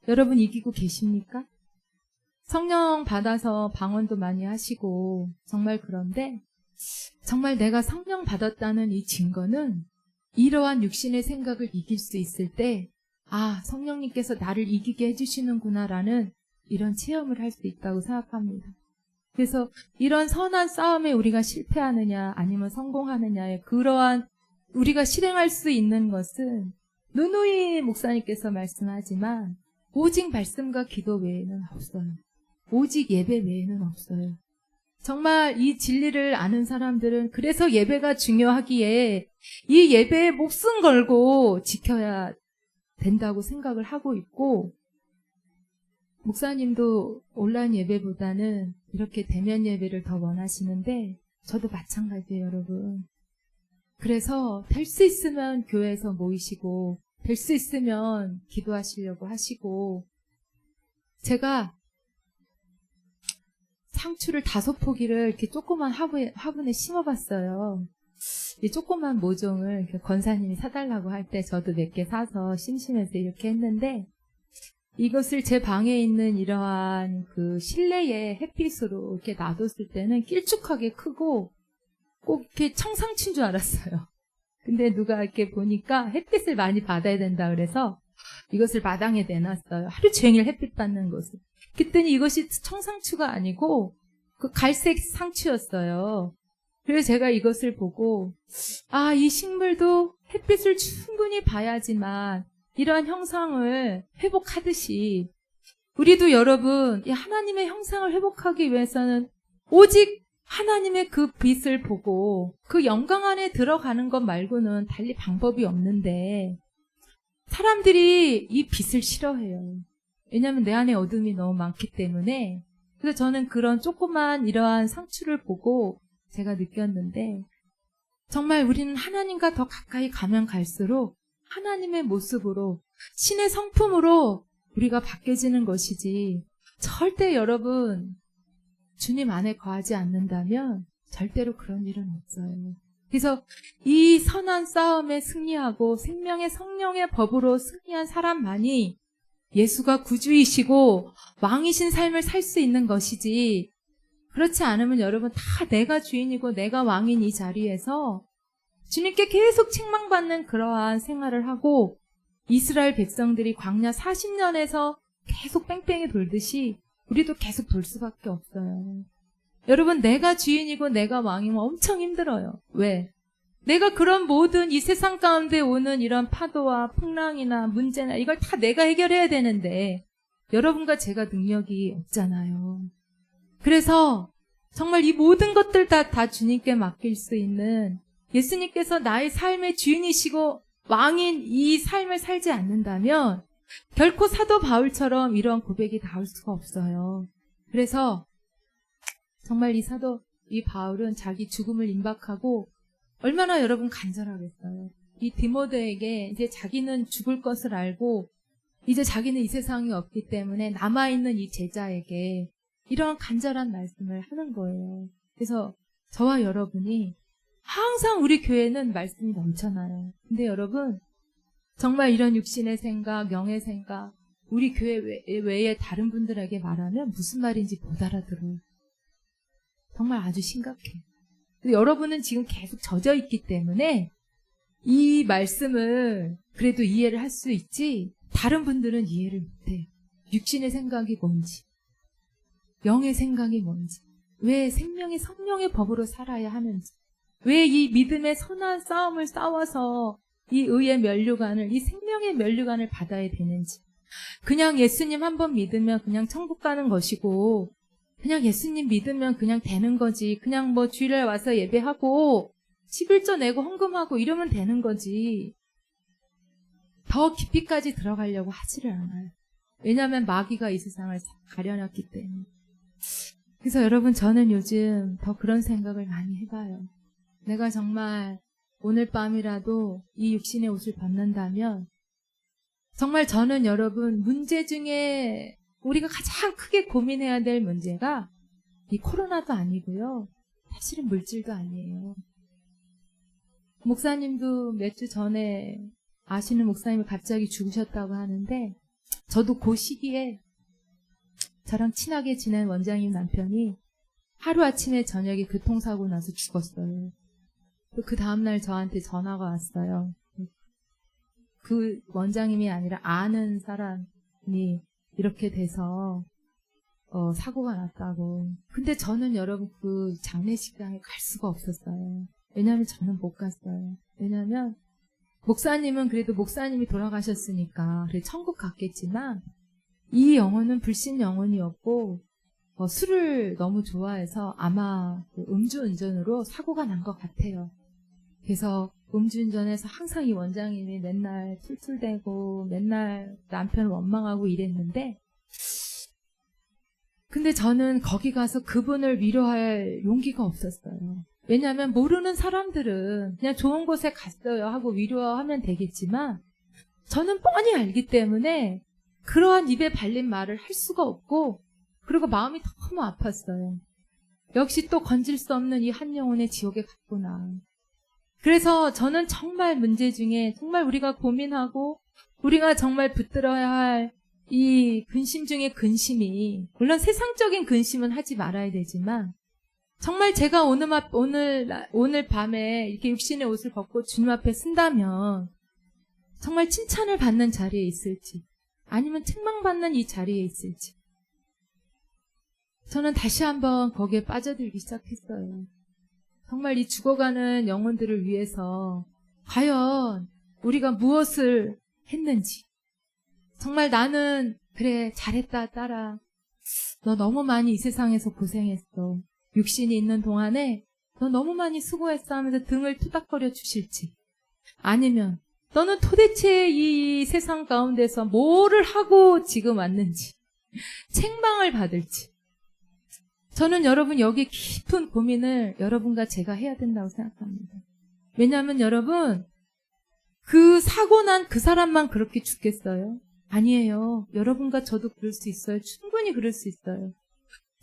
여러분 이기고 계십니까? 성령 받아서 방언도 많이 하시고 정말 그런데 정말 내가 성령 받았다는 이 증거는 이러한 육신의 생각을 이길 수 있을 때 성령님께서 나를 이기게 해주시는구나라는 이런 체험을 할 수 있다고 생각합니다. 그래서 이런 선한 싸움에 우리가 실패하느냐 아니면 성공하느냐에 그러한 우리가 실행할 수 있는 것은 누누이 목사님께서 말씀하지만 오직 말씀과 기도 외에는 없어요. 오직 예배 외에는 없어요. 정말 이 진리를 아는 사람들은 그래서 예배가 중요하기에 이 예배에 목숨 걸고 지켜야 된다고 생각을 하고 있고, 목사님도 온라인 예배보다는 이렇게 대면 예배를 더 원하시는데 저도 마찬가지예요, 여러분. 그래서 될 수 있으면 교회에서 모이시고 될 수 있으면 기도하시려고 하시고, 제가 상추를 5포기를 이렇게 조그만 화분에 심어봤어요. 이 조그만 모종을 권사님이 사달라고 할 때 저도 몇 개 사서 심심해서 이렇게 했는데, 이것을 제 방에 있는 이러한 그 실내의 햇빛으로 이렇게 놔뒀을 때는 길쭉하게 크고 꼭 이렇게 청상추인 줄 알았어요. 근데 누가 이렇게 보니까 햇빛을 많이 받아야 된다 그래서 이것을 마당에 내놨어요. 하루 종일 햇빛 받는 곳을. 그랬더니 이것이 청상추가 아니고 그 갈색 상추였어요. 그래서 제가 이것을 보고 이 식물도 햇빛을 충분히 봐야지만 이러한 형상을 회복하듯이 우리도 여러분 이 하나님의 형상을 회복하기 위해서는 오직 하나님의 그 빛을 보고 그 영광 안에 들어가는 것 말고는 달리 방법이 없는데 사람들이 이 빛을 싫어해요. 왜냐하면 내 안에 어둠이 너무 많기 때문에. 그래서 저는 그런 조그만 이러한 상추를 보고 제가 느꼈는데 정말 우리는 하나님과 더 가까이 가면 갈수록 하나님의 모습으로 신의 성품으로 우리가 바뀌어지는 것이지 절대 여러분 주님 안에 거하지 않는다면 절대로 그런 일은 없어요. 그래서 이 선한 싸움에 승리하고 생명의 성령의 법으로 승리한 사람만이 예수가 구주이시고 왕이신 삶을 살 수 있는 것이지 그렇지 않으면 여러분 다 내가 주인이고 내가 왕인 이 자리에서 주님께 계속 책망받는 그러한 생활을 하고 이스라엘 백성들이 광야 40년에서 계속 뺑뺑이 돌듯이 우리도 계속 돌 수밖에 없어요. 여러분 내가 주인이고 내가 왕이면 엄청 힘들어요. 왜? 내가 그런 모든 이 세상 가운데 오는 이런 파도와 풍랑이나 문제나 이걸 다 내가 해결해야 되는데 여러분과 제가 능력이 없잖아요. 그래서 정말 이 모든 것들 다 주님께 맡길 수 있는 예수님께서 나의 삶의 주인이시고 왕인 이 삶을 살지 않는다면 결코 사도 바울처럼 이런 고백이 나올 수가 없어요. 그래서 정말 이 바울은 자기 죽음을 임박하고 얼마나 여러분 간절하겠어요. 이 디모데에게 이제 자기는 죽을 것을 알고 이제 자기는 이 세상이 없기 때문에 남아있는 이 제자에게 이런 간절한 말씀을 하는 거예요. 그래서 저와 여러분이 항상 우리 교회는 말씀이 넘쳐나요. 근데 여러분 정말 이런 육신의 생각, 영의 생각 우리 교회 외에 다른 분들에게 말하면 무슨 말인지 못 알아들어요. 정말 아주 심각해. 여러분은 지금 계속 젖어 있기 때문에 이 말씀을 그래도 이해를 할 수 있지 다른 분들은 이해를 못해요. 육신의 생각이 뭔지 영의 생각이 뭔지 왜 생명의 성령의 법으로 살아야 하는지 왜 이 믿음의 선한 싸움을 싸워서 이 의의 면류관을 이 생명의 면류관을 받아야 되는지 그냥 예수님 한 번 믿으면 그냥 천국 가는 것이고 그냥 예수님 믿으면 그냥 되는 거지 그냥 뭐 주일날 와서 예배하고 11조 내고 헌금하고 이러면 되는 거지 더 깊이까지 들어가려고 하지를 않아요. 왜냐하면 마귀가 이 세상을 가려놨기 때문에. 그래서 여러분 저는 요즘 더 그런 생각을 많이 해봐요. 내가 정말 오늘 밤이라도 이 육신의 옷을 벗는다면 정말 저는 여러분 문제 중에 우리가 가장 크게 고민해야 될 문제가 이 코로나도 아니고요. 사실은 물질도 아니에요. 목사님도 몇 주 전에 아시는 목사님이 갑자기 죽으셨다고 하는데 저도 그 시기에 저랑 친하게 지낸 원장님 남편이 하루아침에 저녁에 교통사고 나서 죽었어요. 그 다음날 저한테 전화가 왔어요. 그 원장님이 아니라 아는 사람이 이렇게 돼서 사고가 났다고. 근데 저는 여러분 그 장례식장에 갈 수가 없었어요. 왜냐하면 저는 못 갔어요. 왜냐하면 목사님은 그래도 목사님이 돌아가셨으니까 그래 천국 갔겠지만 이 영혼은 불신 영혼이었고 술을 너무 좋아해서 아마 그 음주운전으로 사고가 난 것 같아요. 그래서 음주운전해서 항상 이 원장님이 맨날 툴툴대고 맨날 남편을 원망하고 이랬는데 근데 저는 거기 가서 그분을 위로할 용기가 없었어요. 왜냐하면 모르는 사람들은 그냥 좋은 곳에 갔어요 하고 위로하면 되겠지만 저는 뻔히 알기 때문에 그러한 입에 발린 말을 할 수가 없고 그리고 마음이 너무 아팠어요. 역시 또 건질 수 없는 이 한 영혼의 지옥에 갔구나. 그래서 저는 정말 문제 중에 정말 우리가 고민하고 우리가 정말 붙들어야 할 이 근심 중에 근심이 물론 세상적인 근심은 하지 말아야 되지만 정말 제가 오늘 밤에 이렇게 육신의 옷을 벗고 주님 앞에 쓴다면 정말 칭찬을 받는 자리에 있을지 아니면 책망받는 이 자리에 있을지 저는 다시 한번 거기에 빠져들기 시작했어요. 정말 이 죽어가는 영혼들을 위해서 과연 우리가 무엇을 했는지 정말 나는 그래 잘했다 딸아 너 너무 많이 이 세상에서 고생했어 육신이 있는 동안에 너 너무 많이 수고했어 하면서 등을 투닥거려 주실지 아니면 너는 도대체 이 세상 가운데서 뭐를 하고 지금 왔는지 책망을 받을지 저는 여러분 여기 깊은 고민을 여러분과 제가 해야 된다고 생각합니다. 왜냐하면 여러분 그 사고 난 그 사람만 그렇게 죽겠어요? 아니에요. 여러분과 저도 그럴 수 있어요. 충분히 그럴 수 있어요.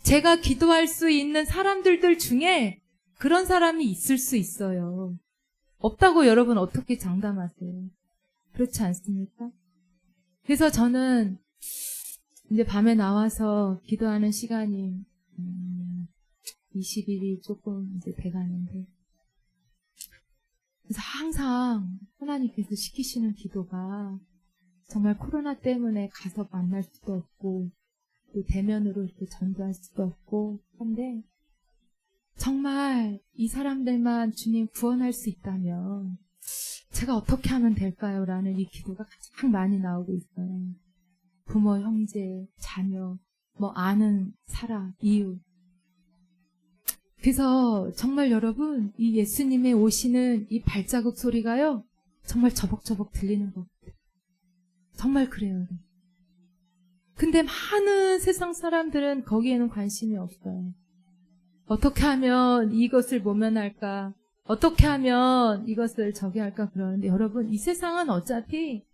제가 기도할 수 있는 사람들 중에 그런 사람이 있을 수 있어요. 없다고 여러분 어떻게 장담하세요? 그렇지 않습니까? 그래서 저는 이제 밤에 나와서 기도하는 시간이 20일이 조금 이제 돼가는데 그래서 항상 하나님께서 시키시는 기도가 정말 코로나 때문에 가서 만날 수도 없고 또 대면으로 이렇게 전도할 수도 없고 한데 정말 이 사람들만 주님 구원할 수 있다면 제가 어떻게 하면 될까요? 라는 이 기도가 가장 많이 나오고 있어요. 부모, 형제, 자녀, 뭐 아는 사람, 이웃. 그래서 정말 여러분 이 예수님의 오시는 이 발자국 소리가요 정말 저벅저벅 들리는 것 같아요. 정말 그래요. 근데 많은 세상 사람들은 거기에는 관심이 없어요. 어떻게 하면 이것을 모면할까? 어떻게 하면 이것을 저기 할까? 그러는데 여러분 이 세상은 어차피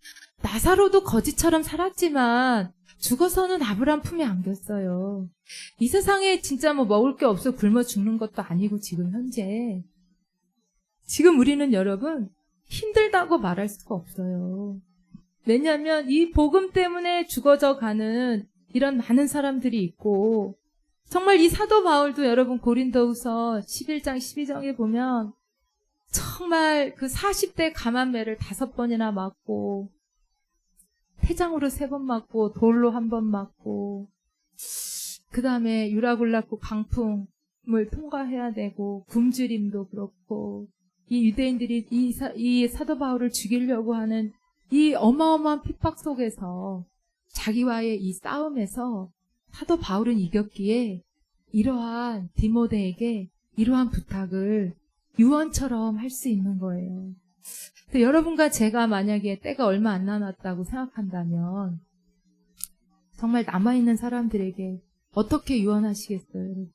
나사로도 거지처럼 살았지만 죽어서는 아브람 품에 안겼어요. 이 세상에 진짜 뭐 먹을 게 없어 굶어 죽는 것도 아니고 지금 현재. 지금 우리는 여러분 힘들다고 말할 수가 없어요. 왜냐하면 이 복음 때문에 죽어져 가는 이런 많은 사람들이 있고 정말 이 사도 바울도 여러분 고린도후서 11장 12장에 보면 정말 그 40대 가만매를 5번이나 맞고 태장으로 3번 맞고 돌로 1번 맞고 그 다음에 유라굴라고 강풍을 통과해야 되고 굶주림도 그렇고 이 유대인들이 이 사도 바울을 죽이려고 하는 이 어마어마한 핍박 속에서 자기와의 이 싸움에서 사도 바울은 이겼기에 이러한 디모데에게 이러한 부탁을 유언처럼 할 수 있는 거예요. 여러분과 제가 만약에 때가 얼마 안 남았다고 생각한다면 정말 남아있는 사람들에게 어떻게 유언하시겠어요?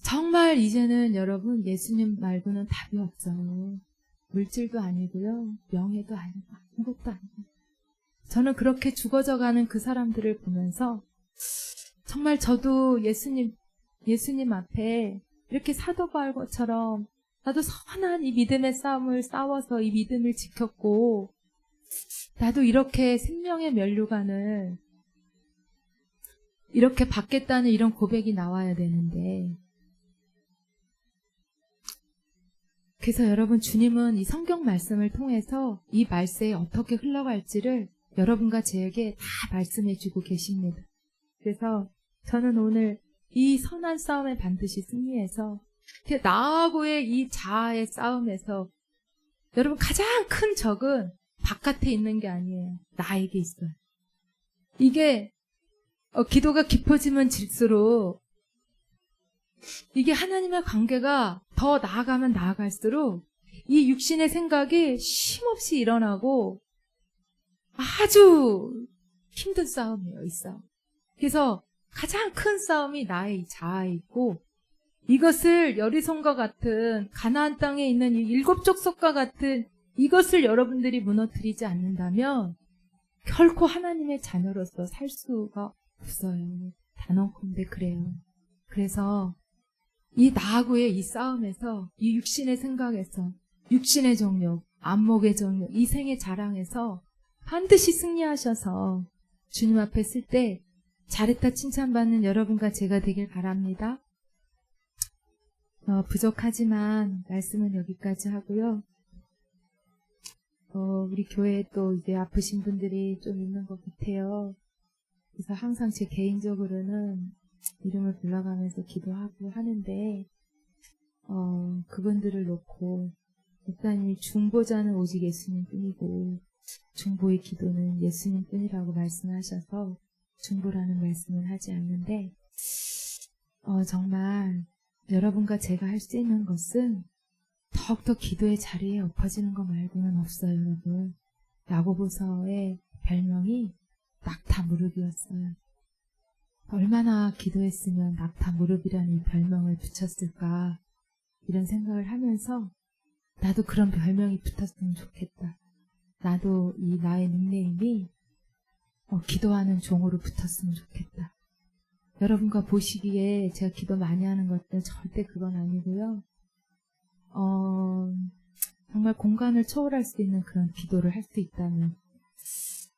정말 이제는 여러분 예수님 말고는 답이 없어요. 물질도 아니고요. 명예도 아니고 아무것도 아니고 저는 그렇게 죽어져가는 그 사람들을 보면서 정말 저도 예수님 앞에 이렇게 사도 바울처럼 나도 선한 이 믿음의 싸움을 싸워서 이 믿음을 지켰고 나도 이렇게 생명의 면류관을 이렇게 받겠다는 이런 고백이 나와야 되는데 그래서 여러분 주님은 이 성경 말씀을 통해서 이 말세에 어떻게 흘러갈지를 여러분과 제에게 다 말씀해 주고 계십니다. 그래서 저는 오늘 이 선한 싸움에 반드시 승리해서 나하고의 이 자아의 싸움에서 여러분 가장 큰 적은 바깥에 있는 게 아니에요. 나에게 있어요. 이게 기도가 깊어지면 질수록 이게 하나님의 관계가 더 나아가면 나아갈수록 이 육신의 생각이 쉼없이 일어나고 아주 힘든 싸움이에요. 이 싸움. 그래서 가장 큰 싸움이 나의 자아에 있고 이것을 여리손과 같은 가나안 땅에 있는 이 7 족속과 같은 이것을 여러분들이 무너뜨리지 않는다면 결코 하나님의 자녀로서 살 수가 없어요. 단언컨대 그래요. 그래서 이 나하고의 이 싸움에서 이 육신의 생각에서 육신의 정욕, 안목의 정욕, 이 생의 자랑에서 반드시 승리하셔서 주님 앞에 쓸 때 잘했다 칭찬받는 여러분과 제가 되길 바랍니다. 부족하지만 말씀은 여기까지 하고요. 우리 교회에 또 이제 아프신 분들이 좀 있는 것 같아요. 그래서 항상 제 개인적으로는 이름을 불러가면서 기도하고 하는데, 그분들을 놓고, 목사님이 중보자는 오직 예수님 뿐이고, 중보의 기도는 예수님 뿐이라고 말씀하셔서, 중보라는 말씀을 하지 않는데, 정말, 여러분과 제가 할 수 있는 것은, 더욱더 기도의 자리에 엎어지는 것 말고는 없어요, 여러분. 야고보서의 별명이 낙타 무릎이었어요. 얼마나 기도했으면 낙타 무릎이라는 이 별명을 붙였을까, 이런 생각을 하면서 나도 그런 별명이 붙었으면 좋겠다. 나도 이 나의 닉네임이 기도하는 종으로 붙었으면 좋겠다. 여러분과 보시기에 제가 기도 많이 하는 것들 절대 그건 아니고요. 정말 공간을 초월할 수 있는 그런 기도를 할 수 있다면,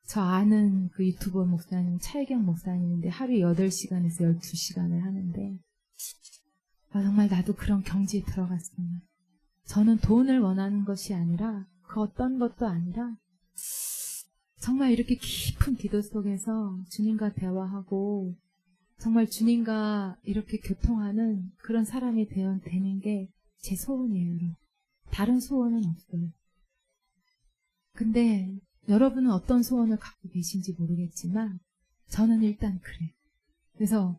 저 아는 그 유튜버 목사님, 차혜경 목사님인데 하루에 8시간에서 12시간을 하는데, 정말 나도 그런 경지에 들어갔으면. 저는 돈을 원하는 것이 아니라, 그 어떤 것도 아니라, 정말 이렇게 깊은 기도 속에서 주님과 대화하고, 정말 주님과 이렇게 교통하는 그런 사람이 되는 게 제 소원이에요. 다른 소원은 없어요. 근데 여러분은 어떤 소원을 갖고 계신지 모르겠지만 저는 일단 그래요. 그래서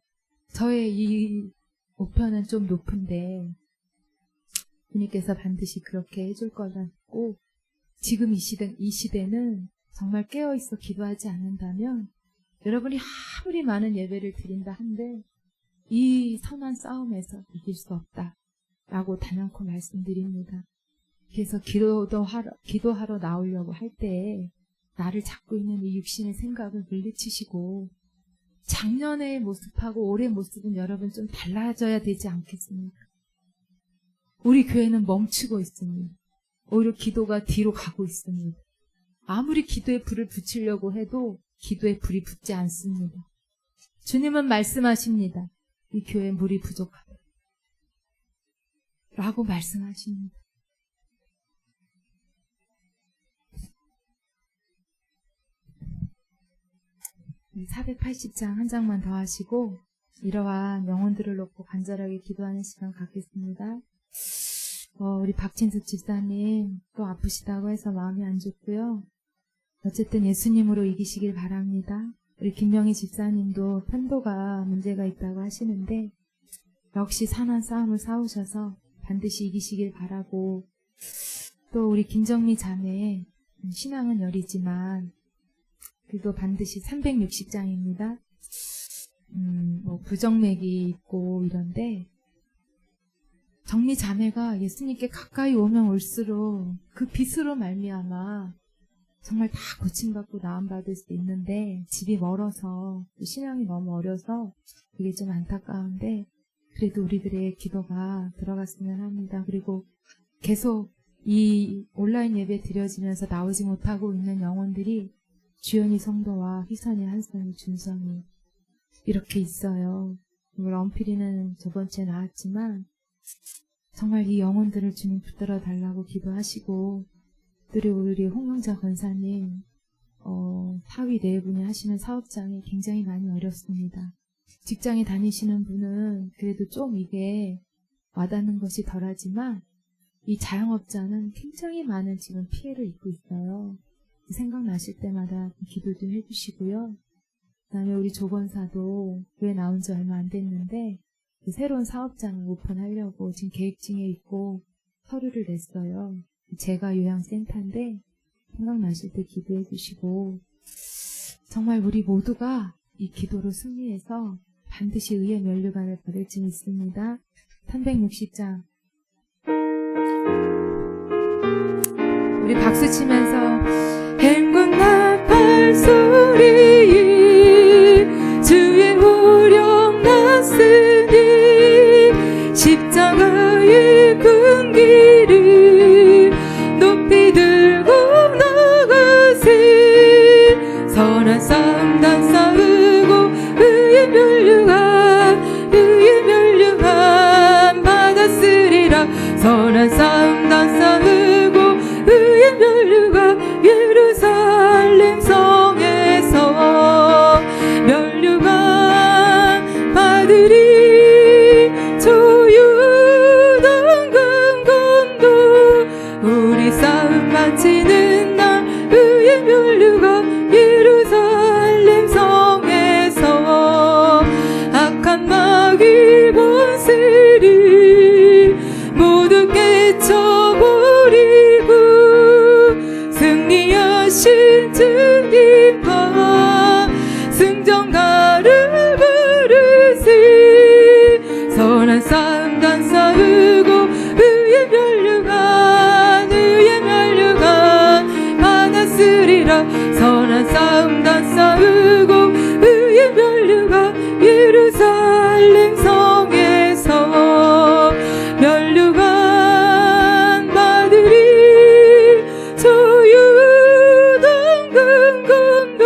저의 이 목표는 좀 높은데 주님께서 반드시 그렇게 해줄 거라고, 지금 이 시대는 정말 깨어있어 기도하지 않는다면 여러분이 아무리 많은 예배를 드린다 한들 이 선한 싸움에서 이길 수 없다 라고 단연코 말씀드립니다. 그래서 기도하러 나오려고 할 때 나를 잡고 있는 이 육신의 생각을 물리치시고, 작년의 모습하고 올해 모습은 여러분 좀 달라져야 되지 않겠습니까? 우리 교회는 멈추고 있습니다. 오히려 기도가 뒤로 가고 있습니다. 아무리 기도에 불을 붙이려고 해도 기도에 불이 붙지 않습니다. 주님은 말씀하십니다. 이 교회에 물이 부족하다 라고 말씀하십니다. 480장 한 장만 더 하시고 이러한 영혼들을 놓고 간절하게 기도하는 시간 갖겠습니다. 우리 박진숙 집사님 또 아프시다고 해서 마음이 안 좋고요. 어쨌든 예수님으로 이기시길 바랍니다. 우리 김명희 집사님도 편도가 문제가 있다고 하시는데 역시 산한 싸움을 싸우셔서 반드시 이기시길 바라고, 또 우리 김정미 자매 신앙은 여리지만 그래도 반드시 360장입니다. 부정맥이 있고 이런데 정미 자매가 예수님께 가까이 오면 올수록 그 빛으로 말미암아 정말 다 고침받고 나음받을 수 있는데 집이 멀어서 신앙이 너무 어려서 그게 좀 안타까운데 그래도 우리들의 기도가 들어갔으면 합니다. 그리고 계속 이 온라인 예배 드려지면서 나오지 못하고 있는 영혼들이 주연이 성도와 희선이, 한선이, 준성이 이렇게 있어요. 물론 엄필이는 저번 주에 나왔지만 정말 이 영혼들을 주님 붙들어 달라고 기도하시고, 또 우리 홍영자 권사님 사위 네 분이 하시는 사업장이 굉장히 많이 어렵습니다. 직장에 다니시는 분은 그래도 좀 이게 와닿는 것이 덜하지만 이 자영업자는 굉장히 많은 지금 피해를 입고 있어요. 생각나실 때마다 기도 좀 해주시고요. 그다음에 우리 조건사도 교회 나온 지 얼마 안 됐는데 새로운 사업장을 오픈하려고 지금 계획 중에 있고 서류를 냈어요. 제가 요양센터인데 생각나실 때 기도해 주시고, 정말 우리 모두가 이 기도로 승리해서 반드시 의의 면류관을 받을 줄 믿습니다. 360장 우리 박수 치면서 행군 나팔 소리 주의 후령 났으니 십자가의 군기를 높이 들고 나가세. 선한 싸움단 싸우고 의의 멸류관 받았으리. 예루살렘 성에서 악한 마귀 권세를 모두 깨쳐버리고 승리하신 주님과 승전가를 부르시 선한 싸움 다 싸우고 의의 면류관 받았으리라 선한 싸움 다 싸우고 의의 면류관 예루살렘 성에서 면류관 받으리 조유당 금금도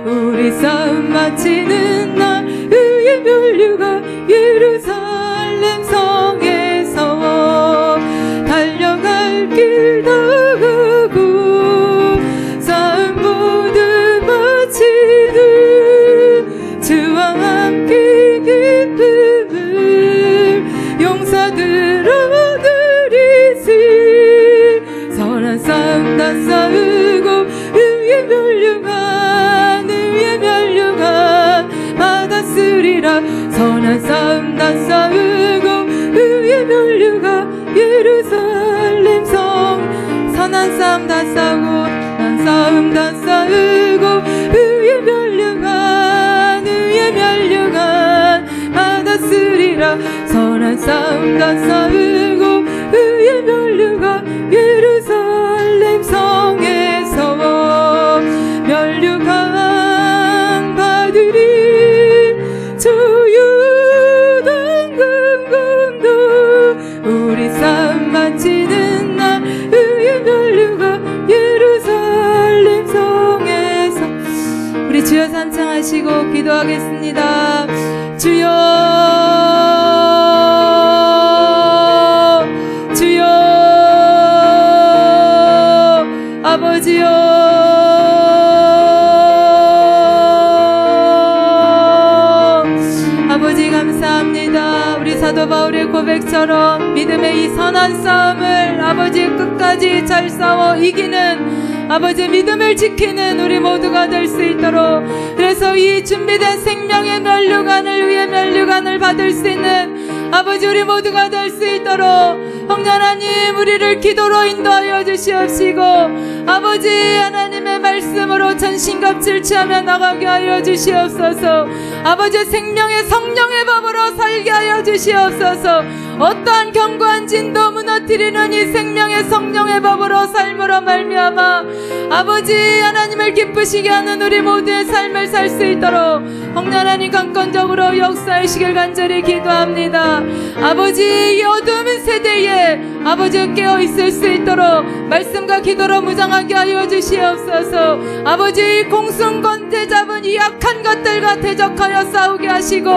우리 싸움 마치는 날 의의 면류관 예루살렘 성에서 달려갈 길 다 가고 싸움 모두 마치듯 주와 함께 기쁨을 용사들 얻으리시 선한 싸움 다 싸우고 의의 면류관 받았으리라 선한 싸움 다 싸우고 의의 면류관 예루살렘 성 선한 싸움 다 싸우고 난 싸움 다 싸우고 의의 면류관 받았으리라 선한 싸움 다 싸우고 의의 면류관 예루살렘 성에서 면류관 받으리 조유당 금금도 우리 싸움 마치는 날 의의 면류관 예루살렘 성에서 우리 주여 삼창하시고 기도하겠습니다. 주여 아버지여 아버지 감사합니다. 우리 사도 바울의 고백처럼 믿음의 이 선한 싸움을 아버지 끝까지 잘 싸워 이기는 아버지 믿음을 지키는 우리 모두가 될 수 있도록 그래서 이 준비된 생명의 면류관을 위해 면류관을 받을 수 있는 아버지 우리 모두가 될 수 있도록 성령 하나님 우리를 기도로 인도하여 주시옵시고 아버지 하나님의 말씀으로 전신갑주를 취하며 나가게 하여 주시옵소서 아버지 생명의 성령의 법으로 살게 하여 주시옵소서 어떠한 견고한 진도 무너뜨리는 이 생명의 성령의 법으로 삶으로 말미암아 아버지 하나님을 기쁘시게 하는 우리 모두의 삶을 살 수 있도록 성령 하나님 강권적으로 역사하시길 간절히 기도합니다. 아버지 이 어두운 세대에 아버지 깨어 있을 수 있도록 말씀과 기도로 무장하게 하여 주시옵소서 아버지 공승권대 잡은 이 약한 것들과 대적하여 싸우게 하시고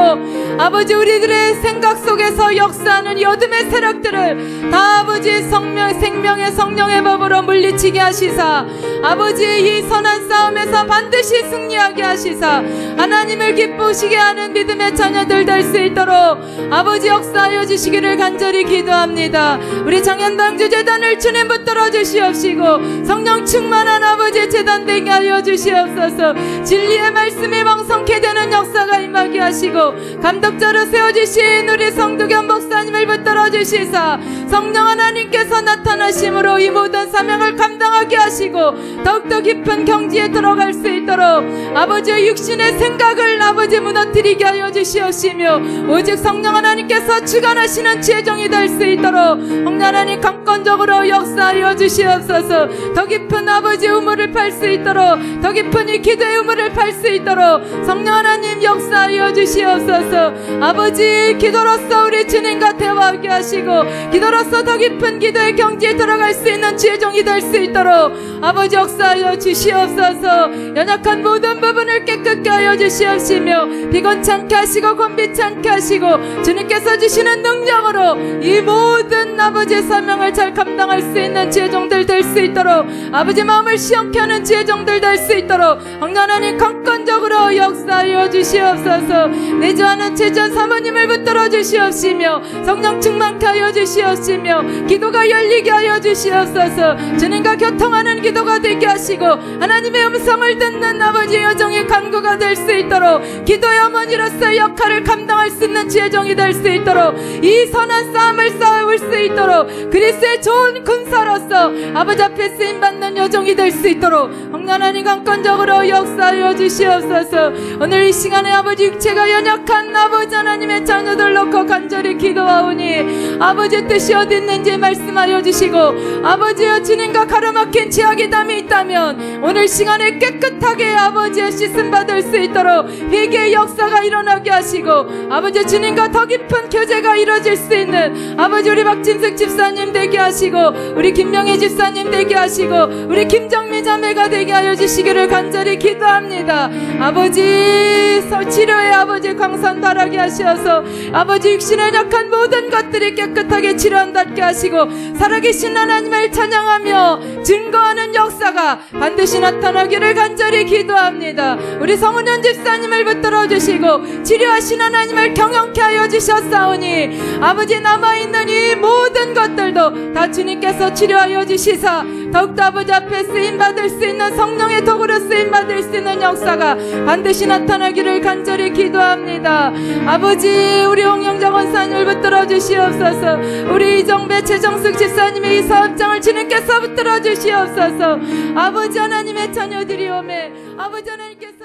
아버지 우리들의 생각 속에서 역사하는 이 어둠의 세력들을 다 아버지 생명의 성령의 법으로 물리치게 하시사 아버지 이 선한 싸움에서 반드시 승리하게 하시사 하나님을 기쁘시게 하는 믿음의 자녀들 될 수 있도록 아버지 역사하여 주시기를 간절히 기도합니다. 우리 장현당주 재단을 주님 붙들어 주시옵시고 성령 충만한 아버지 재단 되게 하여 주시옵소서 진리의 말씀이 왕성케 되는 역사가 임하게 하시고 감독자로 세워주신 우리 성도겸 목사님을 붙들어 주시사 성령 하나님께서 나타나심으로 이 모든 사명을 감당하게 하시고 더욱더 깊은 경지에 들어갈 수 있도록 아버지의 육신의 생각을 아버지 무너뜨리게 하여 주시옵시며 오직 성령 하나님께서 주관하시는 지혜종이 될 수 있도록 성령 하나님 강권적으로 역사하여 주시옵소서 더 깊은 아버지의 우물을 팔 수 있도록 더 깊은 이 기도의 우물을 팔 수 있도록 성령 하나님 역사하여 주시옵소서 아버지 기도로서 우리 주님과 대화하게 하시고 기도로서 더 깊은 기도의 경지에 들어갈 수 있는 지혜종이 될 수 있도록 아버지 역사하여 주시옵소서 연약한 모든 부분을 깨끗게 하여 주시옵시며 비건찮게 하시고 곤비찮게 하시고 주님께서 주시는 능력으로 이 모든 아버지의 사명을 잘 감당할 수 있는 지혜종들 될 수 있도록 아버지 마음을 시원케 하는 지혜종들 될 수 있도록 하나님 강권적으로 역사하여 주시옵소서 내주하는 최전 사모님을 붙들어 주시옵시며 성령 충만케 하여 주시옵시며 기도가 열리게 하여 주시옵소서 주님과 교통하는 기도가 되게 하시고 하나님의 음성을 기도를 듣는 아버지 여정의 간구가 될 수 있도록 기도의 어머니로서의 역할을 감당할 수 있는 지혜정이 될 수 있도록 이 선한 싸움을 싸울 수 있도록 그리스도의 좋은 군사로서 아버지 앞에 쓰임받는 여정이 될 수 있도록 하나님 강권적으로 역사하여 주시옵소서. 오늘 이 시간에 아버지 육체가 연약한 아버지 하나님의 자녀들 놓고 간절히 기도하오니 아버지 뜻이 어디 있는지 말씀하여 주시고 아버지여 주님과 가로막힌 죄악의 담이 있다면 오늘 시간에 깨끗하게 아버지의 씻음 받을 수 있도록 회개의 역사가 일어나게 하시고 아버지 주님과 더 깊은 교제가 이루어질 수 있는 아버지 우리 박진석 집사님 되게 하시고 우리 김명애 집사님 되게 하시고 우리 김정미 자매가 되게 하여 주시기를 간절히 기도합니다. 아버지 치료의 아버지 광선 바라게 하셔서 아버지 육신에 약한 모든 것들이 깨끗하게 치료받게 하시고 살아계신 하나님을 찬양하며 증거하는 역사가 반드시 나타나기를 간절히 기도합니다. 우리 성은현 집사님을 붙들어 주시고 치료하신 하나님을 경영케 하여 주셨사오니 아버지 남아있는 이 모든 것들도 다 주님께서 치료하여 주시사 더욱더 아버지 앞에 쓰임받을 수 있는 성령의 도구로 쓰임받을 수 있는 역사가 반드시 나타나기를 간절히 기도합니다. 아버지 우리 홍영정 원사님을 붙들어 주시옵소서. 우리 이정배 최정숙 집사님의 이 사업장을 주님께서 붙들어 주시옵소서. 아버지 하나님의 자녀들이 오매 아버지 하나님께서